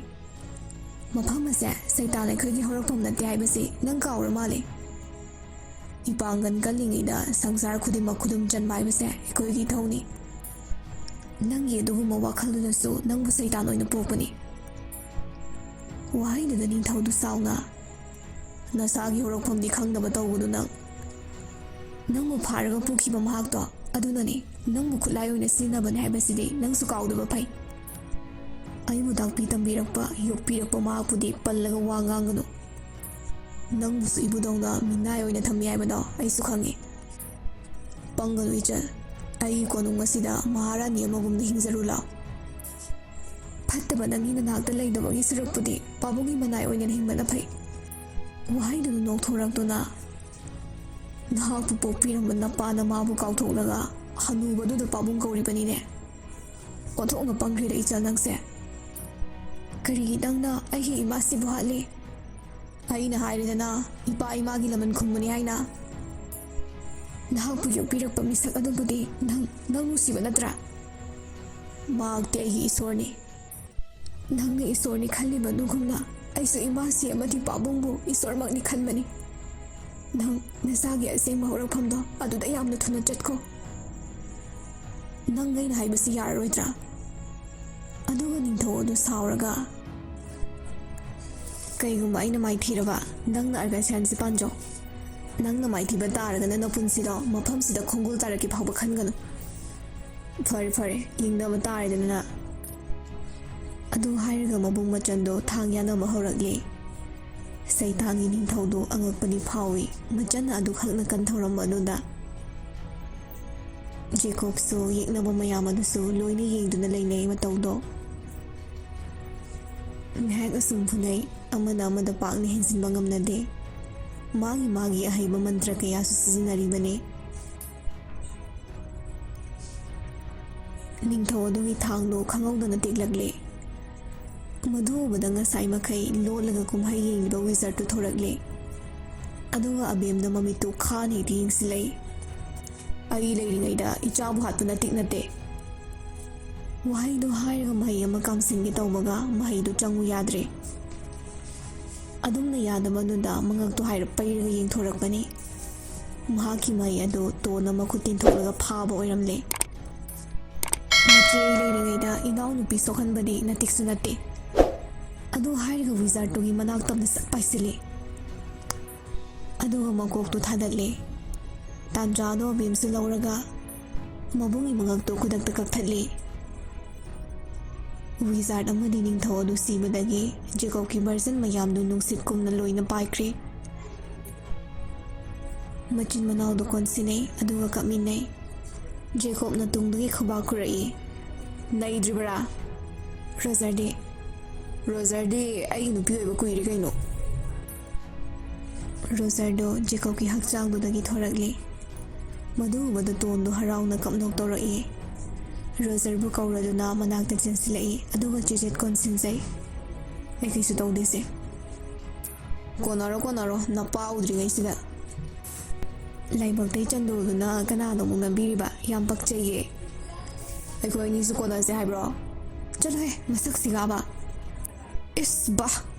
ꯃꯐꯝ ꯑꯁꯦ ꯁꯩꯇꯥꯟ ꯑꯩꯈꯣꯏꯒꯤ ꯍꯧꯔꯛꯐꯝ ꯅꯠꯇꯦ ꯍꯥꯏꯕꯁꯤ ꯅꯪ ꯀꯥꯎꯔ ꯃꯥꯜꯂꯦ꯫ ꯏꯄꯥꯡꯒꯟ ꯀꯜꯂꯤꯉꯩꯗ ꯁꯪꯁꯥꯔ ꯈꯨꯗꯤꯡꯃꯛ ꯈꯨꯗꯨꯝ ꯆꯟꯕ ꯍꯥꯏꯕꯁꯦ ꯑꯩꯈꯣꯏꯒꯤ ꯏꯊꯧꯅꯤ꯫ ꯅꯪꯒꯤ ꯑꯗꯨꯒꯨꯝꯕ ꯋꯥꯈꯜꯗꯨꯅꯁꯨ ꯅꯪꯕꯨ ꯁꯩꯇꯥꯟ ꯑꯣꯏꯅ ꯄꯣꯛꯄꯅꯤ꯫ ꯋꯥꯍꯩꯗꯨꯗ ꯅꯤꯡꯊꯧꯗꯨ ꯁꯥꯎꯅ "ꯅꯁꯥꯒꯤ ꯍꯧꯔꯛꯐꯝꯗꯤ ꯈꯪꯗꯕ ꯇꯧꯒꯅꯨ ꯅꯪ꯫ ꯅꯪꯕꯨ ꯐꯥꯔꯒ ꯄꯨꯈꯤꯕ ꯃꯍꯥꯛꯇꯣ ꯑꯗꯨꯅꯅꯤ, ꯅꯪꯕꯨ ꯈꯨꯠꯂꯥꯏ ꯑꯣꯏꯅ ꯁꯤꯖꯤꯟꯅꯕꯅꯤ ꯍꯥꯏꯕꯁꯤꯗꯤ ꯅꯪꯁꯨ ꯀꯥꯎꯗꯕ ꯐꯩ꯫ ꯑꯩꯕꯨ ꯇꯥꯛꯄꯤ ꯇꯝꯕꯤꯔꯛꯄ, ꯌꯣꯛꯄꯤꯔꯛꯄ ꯃꯍꯥꯛꯄꯨꯗꯤ ꯄꯜꯂꯒ ꯋꯥ ꯉꯥꯡꯒꯅꯨ꯫ ꯅꯪꯕꯨꯁꯨ ꯏꯕꯨꯙꯧꯅ ꯃꯤꯅꯥꯏ ꯑꯣꯏꯅ ꯊꯝꯃꯤ ꯍꯥꯏꯕꯗꯣ ꯑꯩꯁꯨ ꯈꯪꯉꯤ꯫ ꯄꯪꯒꯅꯨ ꯏꯆꯜ, ꯑꯩꯒꯤ ꯀꯣꯅꯨꯡ ꯑꯁꯤꯗ ꯃꯍꯥꯔꯥꯅꯤ ꯑꯃꯒꯨꯝꯅ ꯍꯤꯡꯖꯔꯨ ꯂꯥꯎ꯫ ꯐꯠꯇꯕ ꯅꯪꯒꯤ ꯅꯅꯥꯛꯇ ꯂꯩꯗꯕꯒꯤ ꯁꯔꯨꯛꯄꯨꯗꯤ ꯄꯥꯕꯨꯡꯒꯤ ꯃꯅꯥꯏ ꯑꯣꯏꯅ ꯍꯤꯡꯕꯅ ꯐꯩ꯫ ꯋꯥꯍꯩꯗꯨꯅ ꯅꯣꯛꯊꯣꯔꯛꯇꯨꯅ "ꯅꯍꯥꯛꯄꯨ ꯄꯣꯛꯄꯤꯔꯝꯕ ꯅꯄꯥ ꯅꯃꯥꯕꯨ ꯀꯥꯎꯊꯣꯛꯂꯒ ꯍꯅꯨꯕꯗꯨꯗ ꯄꯥꯕꯨꯡ ꯀꯧꯔꯤꯕꯅꯤꯅꯦ꯫ ꯑꯣꯟꯊꯣꯛꯅ ꯄꯪꯈ꯭ꯔꯦꯗ ꯏꯆꯜ ꯅꯪꯁꯦ꯫ ꯀꯔꯤꯒꯤ ꯅꯪꯅ ꯑꯩꯒꯤ ꯏꯃꯥꯁꯤꯕꯨ ꯍꯥꯠꯂꯤ? ꯑꯩꯅ ꯍꯥꯏꯔꯦꯗꯅ ꯏꯄꯥ ꯏꯃꯥꯒꯤ ꯂꯃꯟ ꯈꯨꯝꯕꯅꯤ ꯍꯥꯏꯅ꯫ ꯅꯍꯥꯛꯄꯨ ꯌꯣꯛꯄꯤꯔꯛꯄ ꯃꯤꯁꯛ ꯑꯗꯨꯕꯨꯗꯤ ꯅꯪ ꯅꯨꯡꯁꯤꯕ ꯅꯠꯇ꯭ꯔꯥ? ꯃꯍꯥꯛꯇꯤ ꯑꯩꯒꯤ ꯏꯁꯣꯔꯅꯤ꯫ ꯅꯪꯅ ꯏꯁꯣꯔꯅꯤ ꯈꯜꯂꯤꯕ ꯑꯗꯨꯒꯨꯝꯅ ꯑꯩꯁꯨ ꯏꯃꯥꯁꯤ ꯑꯃꯗꯤ ꯄꯥꯕꯨꯡꯕꯨ ꯏꯁꯣꯔꯃꯛꯅꯤ ꯈꯟꯕꯅꯤ꯫ ꯅꯪ ꯅꯁꯥꯒꯤ ꯑꯁꯦꯡꯕ ꯍꯧꯔꯛꯐꯝꯗꯣ ꯑꯗꯨꯗ ꯌꯥꯝꯅ ꯊꯨꯅ ꯆꯠꯈꯣ꯫ ꯅꯪ ꯑꯩꯅ ꯍꯥꯏꯕꯁꯤ ꯌꯥꯔꯔꯣꯏꯗ꯭ꯔꯥ?" ꯑꯗꯨꯒ ꯅꯤꯡꯊꯧ ꯑꯗꯨ ꯁꯥꯎꯔꯒ "ꯀꯩꯒꯨꯝꯕ ꯑꯩꯅ ꯃꯥꯏꯊꯤꯔꯕ ꯅꯪꯅ ꯑꯔꯒꯁꯌꯥꯟꯁꯤ ꯄꯥꯟꯖꯧ꯫ ꯅꯪꯅ ꯃꯥꯏꯊꯤꯕ ꯇꯥꯔꯒꯅ ꯅꯄꯨꯟꯁꯤꯗꯣ ꯃꯐꯝꯁꯤꯗ ꯈꯣꯡꯒꯨꯜ ꯇꯥꯔꯛꯀꯦ ꯐꯥꯎꯕ ꯈꯟꯒꯅꯨ꯫ ꯐꯔꯦ ꯐꯔꯦ, ꯌꯦꯡꯅꯕ ꯇꯥꯔꯦꯗꯅ." ꯑꯗꯨ ꯍꯥꯏꯔꯒ ꯃꯕꯨꯡ ꯃꯆꯟꯗꯣ ꯊꯥꯡ ꯌꯥꯟꯅꯕ ꯍꯧꯔꯛꯂꯦ꯫ ꯁꯩꯇꯥꯟꯒꯤ ꯅꯤꯡꯊꯧꯗꯣ ꯑꯉꯛꯄꯗꯤ ꯐꯥꯎꯏ ꯃꯆꯟꯅ ꯑꯗꯨꯈꯛꯅ ꯀꯟꯊꯧꯔꯝꯕ ꯑꯗꯨꯗ꯫ ꯖꯦꯀꯣꯕꯁꯨ ꯌꯦꯛꯅꯕ ꯃꯌꯥꯝ ꯑꯗꯨꯁꯨ ꯂꯣꯏꯅ ꯌꯦꯡꯗꯨꯅ ꯂꯩꯅꯩ ꯃꯇꯧꯗꯣ꯫ ꯉꯥꯏꯍꯥꯛ ꯑꯁꯨꯝ ꯐꯨꯅꯩ, ꯑꯃꯅ ꯑꯃꯗ ꯄꯥꯛꯅ ꯍꯦꯟꯖꯤꯟꯕ ꯉꯝꯅꯗꯦ꯫ ꯃꯥꯒꯤ ꯑꯍꯩꯕ ꯃꯟꯇ꯭ꯔ ꯀꯌꯥꯁꯨ ꯁꯤꯖꯤꯟꯅꯔꯤꯕꯅꯤ꯫ ꯅꯤꯡꯊꯧ ꯑꯗꯨꯒꯤ ꯊꯥꯡꯗꯣ ꯈꯪꯍꯧꯗꯅ ꯇꯦꯛꯂꯛꯂꯦ꯫ ꯃꯗꯨ ꯎꯕꯗ ꯉꯁꯥꯏ ꯃꯈꯩ ꯂꯣꯠꯂꯒ ꯀꯨꯝꯍꯩ ꯌꯦꯡꯂꯤꯕ ꯋꯤꯖꯥꯔꯗꯇꯨ ꯊꯣꯔꯛꯂꯦ꯫ ꯑꯗꯨꯒ ꯑꯕꯦꯝꯗ ꯃꯃꯤꯠꯇꯨ ꯈꯥꯅ ꯍꯦꯛꯇ ꯌꯦꯡꯁꯤꯜꯂꯛꯏ꯫ "ꯑꯩ ꯂꯩꯔꯤꯉꯩꯗ ꯏꯆꯥꯕꯨ ꯍꯥꯠꯄ ꯅꯇꯤꯛ ꯅꯠꯇꯦ"꯫ ꯋꯥꯍꯩꯗꯨ ꯍꯥꯏꯔꯒ ꯃꯍꯩ ꯑꯃ ꯀꯥꯝꯁꯤꯟꯒꯦ ꯇꯧꯕꯒ ꯃꯍꯩꯗꯨ ꯆꯪꯉꯨ ꯌꯥꯗ꯭ꯔꯦ꯫ ꯑꯗꯨꯝꯅ ꯌꯥꯗꯕꯗꯨꯗ ꯃꯉꯛꯇꯨ ꯍꯥꯏꯔꯞ ꯄꯩꯔꯒ ꯌꯦꯡꯊꯣꯔꯛꯄꯅꯤ꯫ ꯃꯍꯥꯛꯀꯤ ꯃꯍꯩ ꯑꯗꯨ ꯇꯣꯟꯅ ꯃꯈꯨꯠ ꯇꯤꯡꯊꯣꯛꯂꯒ ꯐꯥꯕ ꯑꯣꯏꯔꯝꯂꯦ꯫ "ꯃꯆꯦ, ꯑꯩ ꯂꯩꯔꯤꯉꯩꯗ ꯏꯅꯥꯎꯅꯨꯄꯤ ꯁꯣꯛꯍꯟꯕꯗꯤ ꯅꯇꯤꯛꯁꯨ ꯅꯠꯇꯦ"꯫ ꯑꯗꯨ ꯍꯥꯏꯔꯒ ꯋꯤꯖꯥꯔꯗꯇꯨꯒꯤ ꯃꯅꯥꯛ ꯇꯝꯅ ꯁꯠ ꯄꯥꯏꯁꯤꯜꯂꯤ꯫ ꯑꯗꯨꯒ ꯃꯀꯣꯛꯇꯨ ꯊꯥꯗꯠꯂꯦ꯫ ꯇꯥꯟꯖꯥꯗꯣ ꯑꯕꯦꯝꯁꯨ ꯂꯧꯔꯒ ꯃꯕꯨꯡꯒꯤ ꯃꯉꯛꯇꯨ ꯈꯨꯗꯛꯇ ꯀꯛꯊꯠꯂꯤ꯫ ꯋꯤꯖꯥꯔꯗ ꯑꯃꯗꯤ ꯅꯤꯡꯊꯧ ꯑꯗꯨ ꯁꯤꯕꯗꯒꯤ ꯖꯦꯀꯣꯕꯀꯤ ꯚꯔꯖꯟ ꯃꯌꯥꯝꯗꯨ ꯅꯨꯡꯁꯤꯠꯀꯨꯝꯅ ꯂꯣꯏꯅ ꯄꯥꯏꯈ꯭ꯔꯦ꯫ ꯃꯆꯤꯟ ꯃꯅꯥꯎꯗꯨ ꯀꯣꯟꯁꯤꯟꯅꯩ ꯑꯗꯨꯒ ꯀꯞꯃꯤꯟꯅꯩ꯫ ꯖꯦꯀꯣꯕꯅ ꯇꯨꯡꯗꯒꯤ ꯈꯨꯕꯥꯛ ꯈꯨꯔꯛꯏ꯫ "ꯅꯩꯗ꯭ꯔꯤꯕꯔꯥ? ꯔꯣꯖꯔꯗꯤ ꯑꯩꯒꯤ ꯅꯨꯄꯤ ꯑꯣꯏꯕ ꯀꯨꯏꯔꯦ ꯀꯩꯅꯣ"꯫ ꯔꯣꯖꯔꯗꯣ ꯖꯦꯀꯣꯕꯀꯤ ꯍꯛꯆꯥꯡꯗꯨꯗꯒꯤ ꯊꯣꯔꯛꯂꯦ꯫ ꯃꯗꯨ ꯎꯕꯗ ꯇꯣꯟꯗꯣ ꯍꯔꯥꯎꯅ ꯀꯞꯅꯣꯛ ꯇꯧꯔꯛꯏ꯫ ꯔꯣꯖꯔꯕꯨ ꯀꯧꯔꯗꯨꯅ ꯃꯅꯥꯛꯇ ꯆꯦꯟꯁꯤꯜꯂꯛꯏ ꯑꯗꯨꯒ ꯆꯦꯆꯦꯠ ꯀꯣꯟꯁꯤꯟꯖꯩ꯫ "ꯑꯩ ꯀꯩꯁꯨ ꯇꯧꯗꯦꯁꯦ. ꯀꯣꯟꯅꯔꯣ ꯅꯄꯥ ꯎꯗ꯭ꯔꯤꯉꯩꯁꯤꯗ"꯫ ꯂꯥꯏꯕꯛꯇꯩ ꯆꯟꯗꯣꯜꯗꯨꯅ ꯀꯅꯥꯅꯣ ꯑꯃꯨꯛ ꯅꯝꯕꯤꯔꯤꯕ? ꯌꯥꯝ ꯄꯛꯆꯩꯌꯦ꯫ "ꯑꯩꯈꯣꯏ ꯑꯅꯤꯁꯨ ꯀꯣꯟꯅꯁꯦ ꯍꯥꯏꯕ꯭ꯔꯣ"꯫ "ꯆꯠꯂꯣꯍꯦ, ꯃꯁꯛꯁꯤꯒꯥꯕ"꯫ "ꯏꯁ ꯕꯥ,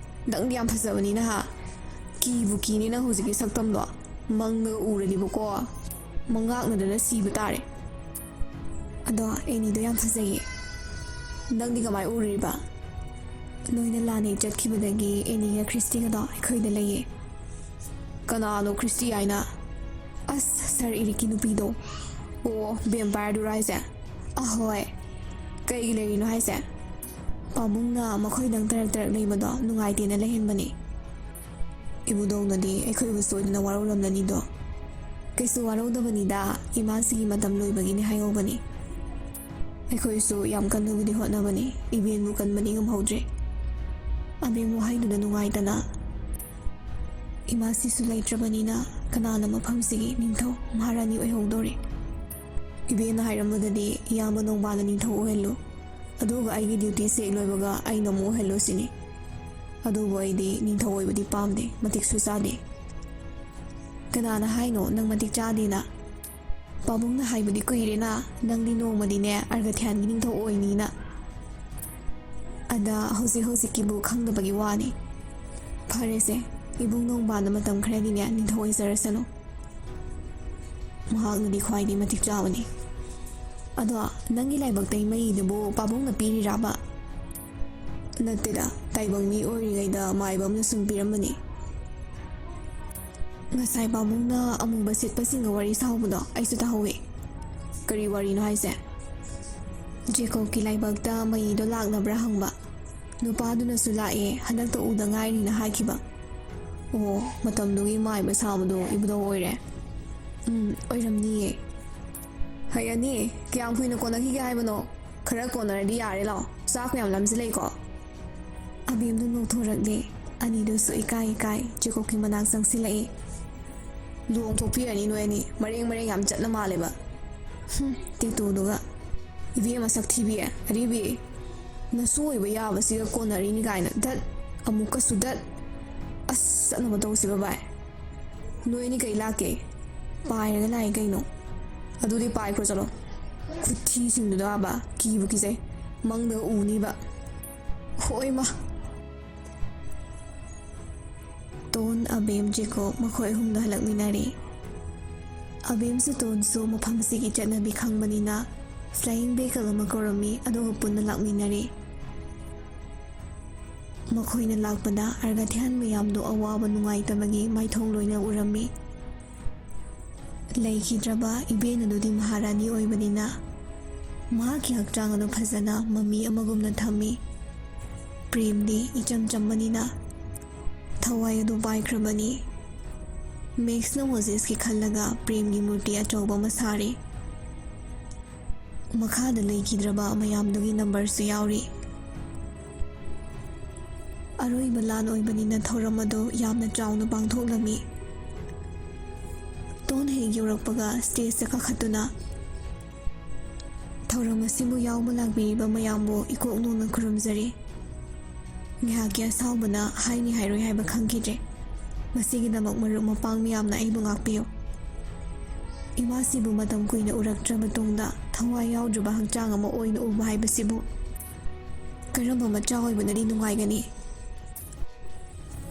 ꯅꯪꯗꯤ ꯌꯥꯝ ꯐꯖꯕꯅꯤꯅ ꯍꯥ. ꯀꯤꯕꯨ ꯀꯤꯅꯤ ꯅꯪ ꯍꯧꯖꯤꯛꯀꯤ ꯁꯛꯇꯝꯗꯣ. ꯃꯪꯗꯒ ꯎꯔꯗꯤꯕꯀꯣ ꯃꯉꯥꯛꯅꯗꯅ ꯁꯤꯕ ꯇꯥꯔꯦ". "ꯑꯗꯣ ꯑꯦꯅꯤꯗꯣ ꯌꯥꯝ ꯐꯖꯩꯌꯦ". "ꯅꯪꯗꯤ ꯀꯃꯥꯏ ꯎꯔꯤꯕ"? "ꯅꯣꯏꯅ ꯂꯥꯟꯅꯩ ꯆꯠꯈꯤꯕꯗꯒꯤ ꯑꯦꯅꯤꯒ ꯈ꯭ꯔꯤꯁꯇꯤꯒꯗꯣ ꯑꯩꯈꯣꯏꯗ ꯂꯩꯌꯦ". "ꯀꯅꯥꯅꯣ ꯈ꯭ꯔꯤꯁꯇꯤ ꯍꯥꯏꯅ"? "ꯑꯁ, ꯁꯥꯔ ꯏꯔꯤꯛꯀꯤ ꯅꯨꯄꯤꯗꯣ". "ꯑꯣ, ꯚꯦꯝꯄꯥꯌꯔꯗꯨꯔꯣ ꯍꯥꯏꯁꯦ"? "ꯑꯍꯣꯏ". "ꯀꯩꯒꯤ ꯂꯩꯔꯤꯅꯣ ꯍꯥꯏꯁꯦ"? "ꯄꯥꯕꯨꯡꯅ ꯃꯈꯣꯏꯗꯪ ꯇꯔꯛ ꯂꯩꯕꯗꯣ ꯅꯨꯡꯉꯥꯏꯇꯦꯅ ꯂꯩꯍꯟꯕꯅꯤ". "ꯏꯕꯨꯙꯧꯅꯗꯤ ꯑꯩꯈꯣꯏꯕꯨ ꯁꯣꯏꯗꯅ ꯋꯥꯔꯧꯔꯝꯂꯅꯤꯗꯣ"꯫ "ꯀꯩꯁꯨ ꯋꯥꯔꯧꯗꯕꯅꯤꯗ, ꯏꯃꯥꯁꯤꯒꯤ ꯃꯇꯝ ꯂꯣꯏꯕꯒꯤꯅꯤ ꯍꯥꯏꯍꯧꯕꯅꯤ". "ꯑꯩꯈꯣꯏꯁꯨ ꯌꯥꯝ ꯀꯟꯅꯕꯨꯗꯤ ꯍꯣꯠꯅꯕꯅꯤ, ꯏꯕꯦꯟꯕꯨ ꯀꯟꯕꯗꯤ ꯉꯝꯍꯧꯗ꯭ꯔꯦ". ꯑꯕꯦꯝ ꯋꯥꯍꯩꯗꯨꯗ ꯅꯨꯡꯉꯥꯏꯇꯅ, "ꯏꯃꯥꯁꯤꯁꯨ ꯂꯩꯇ꯭ꯔꯕꯅꯤꯅ ꯀꯅꯥꯅ ꯃꯐꯝꯁꯤꯒꯤ ꯅꯤꯡꯊꯧ ꯃꯍꯥꯔꯥꯅꯤ ꯑꯣꯏꯍꯧꯗꯣꯔꯤ"꯫ "ꯏꯕꯦꯟꯅ ꯍꯥꯏꯔꯝꯕꯗꯗꯤ ꯏꯌꯥꯝꯕ ꯅꯣꯡꯕꯥꯟꯅ ꯅꯤꯡꯊꯧ ꯑꯣꯏꯍꯜꯂꯨ, ꯑꯗꯨꯒ ꯑꯩꯒꯤ ꯗ꯭ꯌꯨꯇꯤꯁꯦ ꯍꯦꯛ ꯂꯣꯏꯕꯒ ꯑꯩꯅ ꯑꯃꯨꯛ ꯑꯣꯏꯍꯜꯂꯨ ꯁꯤꯅꯤ꯫ ꯑꯗꯨꯕꯨ ꯑꯩꯗꯤ ꯅꯤꯡꯊꯧ ꯑꯣꯏꯕꯗꯤ ꯄꯥꯝꯗꯦ, ꯃꯇꯤꯛꯁꯨ ꯆꯥꯗꯦ". "ꯀꯅꯥꯅ ꯍꯥꯏꯅꯣ ꯅꯪ ꯃꯇꯤꯛ ꯆꯥꯗꯦꯅ"? "ꯄꯥꯕꯨꯡꯅ ꯍꯥꯏꯕꯗꯤ ꯀꯨꯏꯔꯦꯅ, ꯅꯪꯗꯤ ꯅꯣꯡꯃꯗꯤꯅꯦ ꯑꯔꯒꯊ꯭ꯌꯥꯟꯒꯤ ꯅꯤꯡꯊꯧ ꯑꯣꯏꯅꯤꯅ". "ꯑꯗ ꯍꯧꯖꯤꯛꯀꯤꯕꯨ ꯈꯪꯗꯕꯒꯤ ꯋꯥꯅꯤ". "ꯐꯔꯦꯁꯦ, ꯏꯕꯨꯡ ꯅꯣꯡꯕꯥꯟꯅ ꯃꯇꯝ ꯈꯔꯗꯤꯅꯦ ꯅꯤꯡꯊꯧ ꯑꯣꯏꯖꯔꯁꯅꯨ. ꯃꯍꯥꯛꯅꯗꯤ ꯈ꯭ꯋꯥꯏꯗꯒꯤ ꯃꯇꯤꯛ ꯆꯥꯕꯅꯤ". "ꯑꯗꯣ ꯅꯪꯒꯤ ꯂꯥꯏꯕꯛꯇꯩ ꯃꯩꯗꯨꯕꯨ ꯄꯥꯕꯨꯡꯅ ꯄꯤꯔꯤꯔꯥꯕ"? "ꯅꯠꯇꯦꯗ, ꯇꯥꯏꯕꯪ ꯃꯤ ꯑꯣꯏꯔꯤꯉꯩꯗ ꯃꯥꯏꯕ ꯑꯃꯅ ꯁꯨꯝ ꯄꯤꯔꯝꯕꯅꯤ". "ꯉꯁꯥꯏ ꯄꯥꯕꯨꯡꯅ ꯑꯃꯨꯕ ꯁꯦꯠꯄꯁꯤꯡꯒ ꯋꯥꯔꯤ ꯁꯥꯍꯧꯕꯗꯣ ꯑꯩꯁꯨ ꯇꯥꯍꯧꯋꯤ". "ꯀꯔꯤ ꯋꯥꯔꯤꯅꯣ ꯍꯥꯏꯁꯦ"? "ꯖꯦꯀꯣꯕꯀꯤ ꯂꯥꯏꯕꯛꯇ ꯃꯩꯗꯣ ꯂꯥꯛꯅꯕ꯭ꯔꯥ ꯍꯪꯕ. ꯅꯨꯄꯥꯗꯨꯅꯁꯨ ꯂꯥꯛꯑꯦ, ꯍꯟꯗꯛꯇ ꯎꯗ ꯉꯥꯏꯔꯤꯅ ꯍꯥꯏꯈꯤꯕ". "ꯑꯣ, ꯃꯇꯝꯗꯨꯒꯤ ꯃꯥꯏꯕ ꯁꯥꯕꯗꯣ ꯏꯕꯨꯙꯧ ꯑꯣꯏꯔꯦ"꯫ "ꯑꯣꯏꯔꯝꯅꯤꯌꯦ". "ꯍꯩ ꯑꯅꯤ, ꯀꯌꯥꯝ ꯀꯨꯏꯅ ꯀꯣꯟꯅꯈꯤꯒꯦ ꯍꯥꯏꯕꯅꯣ? ꯈꯔ ꯀꯣꯟꯅꯔꯗꯤ ꯌꯥꯔꯦ ꯂꯥꯛꯑꯣ, ꯆꯥꯛ ꯃꯌꯥꯝ ꯂꯥꯝꯁꯤꯜꯂꯛꯏꯀꯣ". ꯑꯕꯦꯝꯗꯨ ꯅꯣꯛꯊꯣꯔꯛꯂꯦ꯫ ꯑꯅꯤꯗꯨꯁꯨ ꯏꯀꯥꯏ ꯖꯦꯀꯣꯕꯀꯤ ꯃꯅꯥꯛ ꯆꯪꯁꯤꯜꯂꯛꯏ꯫ "ꯂꯨꯍꯣꯡꯊꯣꯛꯄꯤꯔꯅꯤ ꯅꯣꯏ ꯑꯅꯤ, ꯃꯔꯦꯡ ꯌꯥꯝ ꯆꯠꯅ ꯃꯥꯜꯂꯦꯕ". ꯇꯦꯇꯨꯗꯨꯒ꯫ "ꯏꯕꯦꯝꯃ ꯁꯛꯊꯤꯕꯤ, ꯑꯔꯤꯕꯤ, ꯅꯁꯨ ꯑꯣꯏꯕ ꯌꯥꯕꯁꯤꯒ ꯀꯣꯟꯅꯔꯤꯅꯤ ꯀꯥꯏꯅ, ꯙꯠ, ꯑꯃꯨꯛꯀꯁꯨ ꯙꯠ". "ꯑꯁ, ꯆꯠꯅꯕ ꯇꯧꯁꯤꯕ ꯚꯥꯏ". "ꯅꯣꯏ ꯑꯅꯤ ꯀꯩ ꯂꯥꯛꯀꯦ"? "ꯄꯥꯏꯔꯒ ꯂꯥꯛꯑꯦ ꯀꯩꯅꯣ". "ꯑꯗꯨꯗꯤ ꯄꯥꯏꯈ꯭ꯔꯣ ꯆꯠꯂꯣ". "ꯈꯨꯊꯤꯁꯤꯡꯗꯨꯗꯕ, ꯀꯤꯕꯨ ꯀꯤꯖꯩ, ꯃꯪꯗꯒ ꯎꯅꯤꯕ". "ꯍꯣꯏꯃꯥ". ꯇꯣꯟ, ꯑꯕꯦꯝ, ꯖꯦꯀꯣꯕ ꯃꯈꯣꯏ ꯑꯍꯨꯝꯗ ꯍꯜꯂꯛꯃꯤꯟꯅꯔꯦ꯫ ꯑꯕꯦꯝꯁꯨ ꯇꯣꯟꯁꯨ ꯃꯐꯝꯁꯤꯒꯤ ꯆꯠꯅꯕꯤ ꯈꯪꯕꯅꯤꯅ ꯐ꯭ꯂꯥꯏꯌꯤꯡ ꯚꯦꯍꯤꯀꯜ ꯑꯃ ꯀꯧꯔꯝꯃꯤ ꯑꯗꯨꯒ ꯄꯨꯟꯅ ꯂꯥꯛꯃꯤꯟꯅꯔꯦ꯫ ꯃꯈꯣꯏꯅ ꯂꯥꯛꯄꯗ ꯑꯔꯒꯊ꯭ꯌꯥꯟ ꯃꯌꯥꯝꯗꯣ ꯑꯋꯥꯕ ꯅꯨꯡꯉꯥꯏꯇꯕꯒꯤ ꯃꯥꯏꯊꯣꯡ ꯂꯣꯏꯅ ꯎꯔꯝꯃꯤ꯫ ꯂꯩꯈꯤꯗ꯭ꯔꯕ ꯏꯕꯦꯟ ꯑꯗꯨꯗꯤ ꯃꯍꯥꯔꯥꯅꯤ ꯑꯣꯏꯕꯅꯤꯅ ꯃꯍꯥꯛꯀꯤ ꯍꯛꯆꯥꯡ ꯑꯗꯨ ꯐꯖꯅ ꯃꯃꯤ ꯑꯃꯒꯨꯝꯅ ꯊꯝꯃꯤ꯫ ꯄ꯭ꯔꯦꯝꯗꯤ ꯏꯆꯝ ꯆꯝꯕꯅꯤꯅ ꯊꯋꯥꯏ ꯑꯗꯨ ꯄꯥꯏꯈ꯭ꯔꯕꯅꯤ꯫ ꯃꯦꯛꯁꯅ ꯃꯣꯖꯦꯁꯀꯤ ꯈꯜꯂꯒ ꯄ꯭ꯔꯦꯝꯒꯤ ꯃꯨꯔꯇꯤ ꯑꯆꯧꯕ ꯑꯃ ꯁꯥꯔꯤ꯫ ꯃꯈꯥꯗ ꯂꯩꯈꯤꯗ꯭ꯔꯕ ꯃꯌꯥꯝꯗꯨꯒꯤ ꯅꯝꯕꯔꯁꯨ ꯌꯥꯎꯔꯤ꯫ ꯑꯔꯣꯏꯕ ꯂꯥꯟ ꯑꯣꯏꯕꯅꯤꯅ ꯊꯧꯔꯝ ꯑꯗꯨ ꯌꯥꯝꯅ ꯆꯥꯎꯅ ꯄꯥꯡꯊꯣꯛꯂꯝꯃꯤ꯫ ꯇꯣꯟ ꯍꯦꯛ ꯌꯧꯔꯛꯄꯒ ꯁ꯭ꯇꯦꯖꯇ ꯀꯥꯈꯠꯇꯨꯅ ꯊꯧꯔꯝ ꯑꯁꯤꯕꯨ ꯌꯥꯎꯕ ꯂꯥꯛꯄꯤꯔꯤꯕ ꯃꯌꯥꯝꯕꯨ ꯏꯀꯣꯛ ꯅꯣꯝꯅ ꯈꯨꯔꯨꯝꯖꯔꯤ꯫ ꯉꯥꯏꯍꯥꯛꯀꯤ ꯑꯁꯥꯎꯕꯅ ꯍꯥꯏꯅꯤ ꯍꯥꯏꯔꯣꯏ ꯍꯥꯏꯕ ꯈꯪꯈꯤꯗ꯭ꯔꯦ꯫ ꯃꯁꯤꯒꯤꯗꯃꯛ ꯃꯔꯨꯞ ꯃꯄꯥꯡ ꯃꯌꯥꯝꯅ ꯑꯩꯕꯨ ꯉꯥꯛꯄꯤꯌꯨ꯫ ꯏꯃꯥꯁꯤꯕꯨ ꯃꯇꯝ ꯀꯨꯏꯅ ꯎꯔꯛꯇ꯭ꯔ ꯃꯇꯨꯡꯗ ꯊꯋꯥꯏ ꯌꯥꯎꯗ꯭ꯔꯕ ꯍꯛꯆꯥꯡ ꯑꯃ ꯑꯣꯏꯅ ꯎꯕ ꯍꯥꯏꯕꯁꯤꯕꯨ ꯀꯔꯝꯕ ꯃꯆꯥ ꯑꯣꯏꯕꯅꯗꯤ ꯅꯨꯡꯉꯥꯏꯒꯅꯤ?